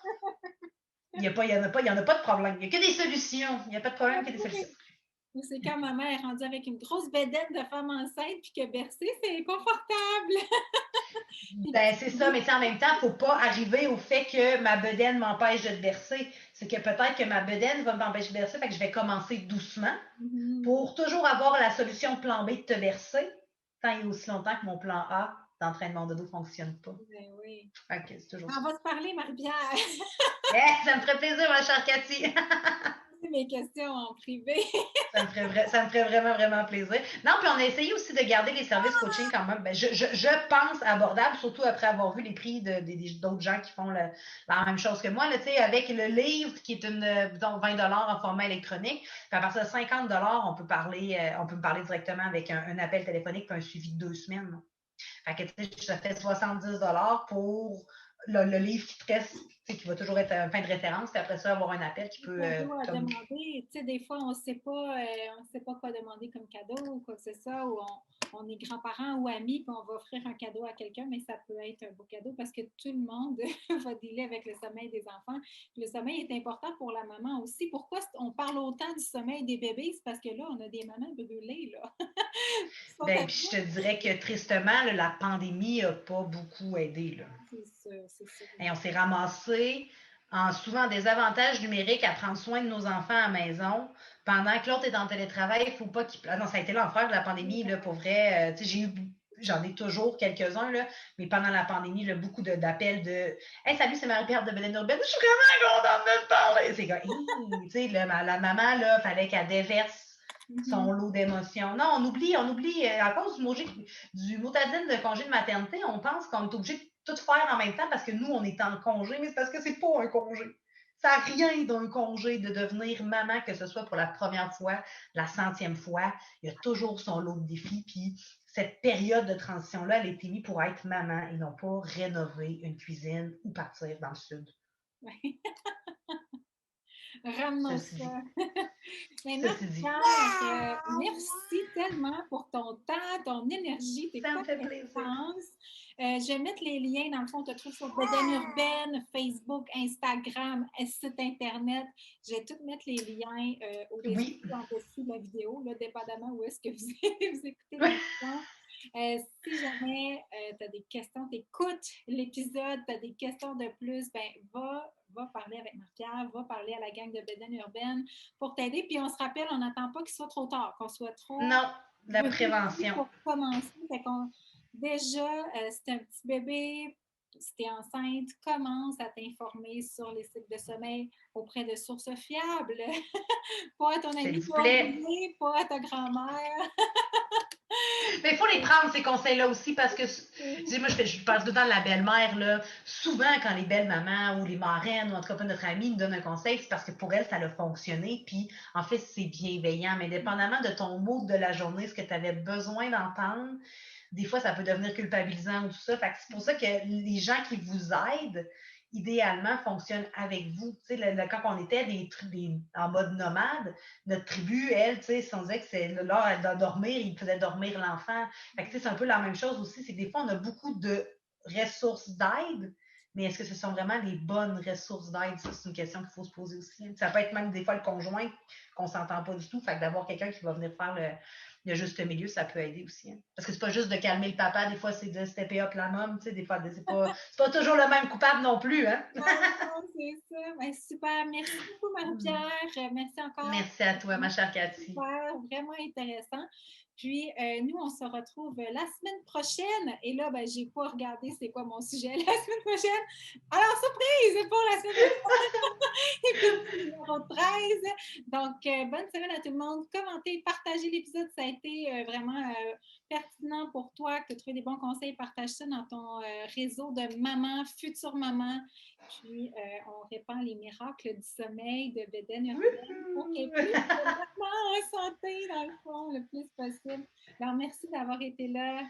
il n'y en a pas de problème. Il n'y a que des solutions. Il n'y a pas de problème, que des solutions. C'est quand ma mère est rendue avec une grosse bédaine de femme enceinte puis que bercer, c'est confortable. Ben, c'est ça, mais en même temps, il ne faut pas arriver au fait que ma bedaine m'empêche de te bercer. C'est que peut-être que ma bedaine va m'empêcher de bercer, fait que je vais commencer doucement pour toujours avoir la solution plan B de te bercer, tant et aussi longtemps que mon plan A d'entraînement de dos ne fonctionne pas. Ben oui. Okay, c'est toujours on va se parler, Marie-Pierre. Ça me ferait plaisir, ma chère Cathy. Mes questions en privé. Ça me ferait vraiment, vraiment plaisir. Non, puis on a essayé aussi de garder les services coaching quand même. Ben, je pense abordables, surtout après avoir vu les prix d'autres gens qui font la même chose que moi. Là, avec le livre qui est disons, 20 $ en format électronique. Puis à partir de 50 $, on peut me parler directement avec un appel téléphonique puis un suivi de 2 semaines. Fait que ça fait 70 $ pour le livre qui te reste qui va toujours être un point de référence, puis après ça, avoir un appel qui peut... cadeau à demander. Tu sais, des fois, on ne sait pas quoi demander comme cadeau ou quoi que ce soit, ou on est grands-parents ou amis, puis on va offrir un cadeau à quelqu'un, mais ça peut être un beau cadeau parce que tout le monde va dealer avec le sommeil des enfants. Le sommeil est important pour la maman aussi. Pourquoi on parle autant du sommeil des bébés? C'est parce que là, on a des mamans brûlées, là. Ben, puis je te dirais que tristement, là, la pandémie n'a pas beaucoup aidé. Là. C'est ça, c'est ça. Et on s'est ramassé en souvent des avantages numériques à prendre soin de nos enfants à la maison, pendant que l'autre est en télétravail, il ne faut pas qu'il... Ah non, ça a été l'enfer de la pandémie, là, pour vrai. J'en ai toujours quelques-uns, là, mais pendant la pandémie, là, beaucoup d'appels de « Hey, salut, c'est Marie-Pierre de Beden Urbaine, je suis vraiment contente de te parler! » C'est comme, tu sais, la maman, là, fallait qu'elle déverse son lot d'émotions. Non, on oublie, à cause du motadine de congé de maternité, on pense qu'on est obligé de tout faire en même temps parce que nous, on est en congé, mais c'est parce que c'est pas un congé. Ça n'a rien d'un congé de devenir maman, que ce soit pour la première fois, la 100e fois. Il y a toujours son lot de défis. Puis cette période de transition-là, elle a été mise pour être maman et non pas rénover une cuisine ou partir dans le sud. Oui. Ramenons Ceci ça. Mais Ceci dit. Marie-Pierre, merci tellement pour ton temps, ton énergie, tes Ça me fait plaisir. connaissances. Je vais mettre les liens, dans le fond, on te trouve sur Bedaine Urbaine, Facebook, Instagram, site Internet. Je vais tout mettre les liens au-dessus, en dessous de la vidéo, là, dépendamment où est-ce que vous écoutez l'émission. Si jamais tu as des questions, tu écoutes l'épisode, tu as des questions de plus, ben va parler avec Marie-Pierre, va parler à la gang de Bedaine Urbaine pour t'aider. Puis on se rappelle, on n'attend pas qu'il soit trop tard, qu'on soit trop... Non, la prévention. Pour commencer, déjà, si tu un petit bébé, si tu es enceinte, commence à t'informer sur les cycles de sommeil auprès de sources fiables. Pas à ton ami, pas à ta grand-mère. Mais il faut les prendre, ces conseils-là aussi, parce que, moi, je parle tout le temps de la belle-mère, là. Souvent, quand les belles-mamans ou les marraines, ou en tout cas pas notre amie, nous donnent un conseil, c'est parce que pour elles, ça a fonctionné, puis en fait, c'est bienveillant. Mais dépendamment de ton mood de la journée, ce que tu avais besoin d'entendre, des fois, ça peut devenir culpabilisant ou tout ça. Fait que c'est pour ça que les gens qui vous aident, idéalement, fonctionnent avec vous. Tu sais, quand on était en mode nomade, notre tribu, elle, tu sais, si on disait que c'est l'heure elle doit dormir, il faisait dormir l'enfant. Fait que, tu sais, c'est un peu la même chose aussi. C'est que des fois, on a beaucoup de ressources d'aide, mais est-ce que ce sont vraiment les bonnes ressources d'aide? Ça, c'est une question qu'il faut se poser aussi. Ça peut être même des fois le conjoint qu'on ne s'entend pas du tout. Fait que d'avoir quelqu'un qui va venir faire le juste milieu, ça peut aider aussi. Hein. Parce que c'est pas juste de calmer le papa, des fois c'est de stepper up la mom, tu sais, des fois c'est pas toujours le même coupable non plus, hein? Non, c'est ça. Ben, super. Merci beaucoup, Marie-Pierre. Merci encore. Merci à toi, ma chère Cathy. Super, vraiment intéressant. Puis, nous, on se retrouve la semaine prochaine. Et là, ben, j'ai pas regardé c'est quoi mon sujet la semaine prochaine. Alors, surprise pour la semaine prochaine. Épisode numéro 13. Donc, bonne semaine à tout le monde. Commentez, partagez l'épisode. Ça a été vraiment pertinent pour toi, que tu as trouvé des bons conseils. Partage ça dans ton réseau de mamans, futures mamans. Puis, on répand les miracles du sommeil de Bedaine Urbaine pour qu'il y ait plus de mamans en santé, dans le fond, le plus possible. Alors, merci d'avoir été là.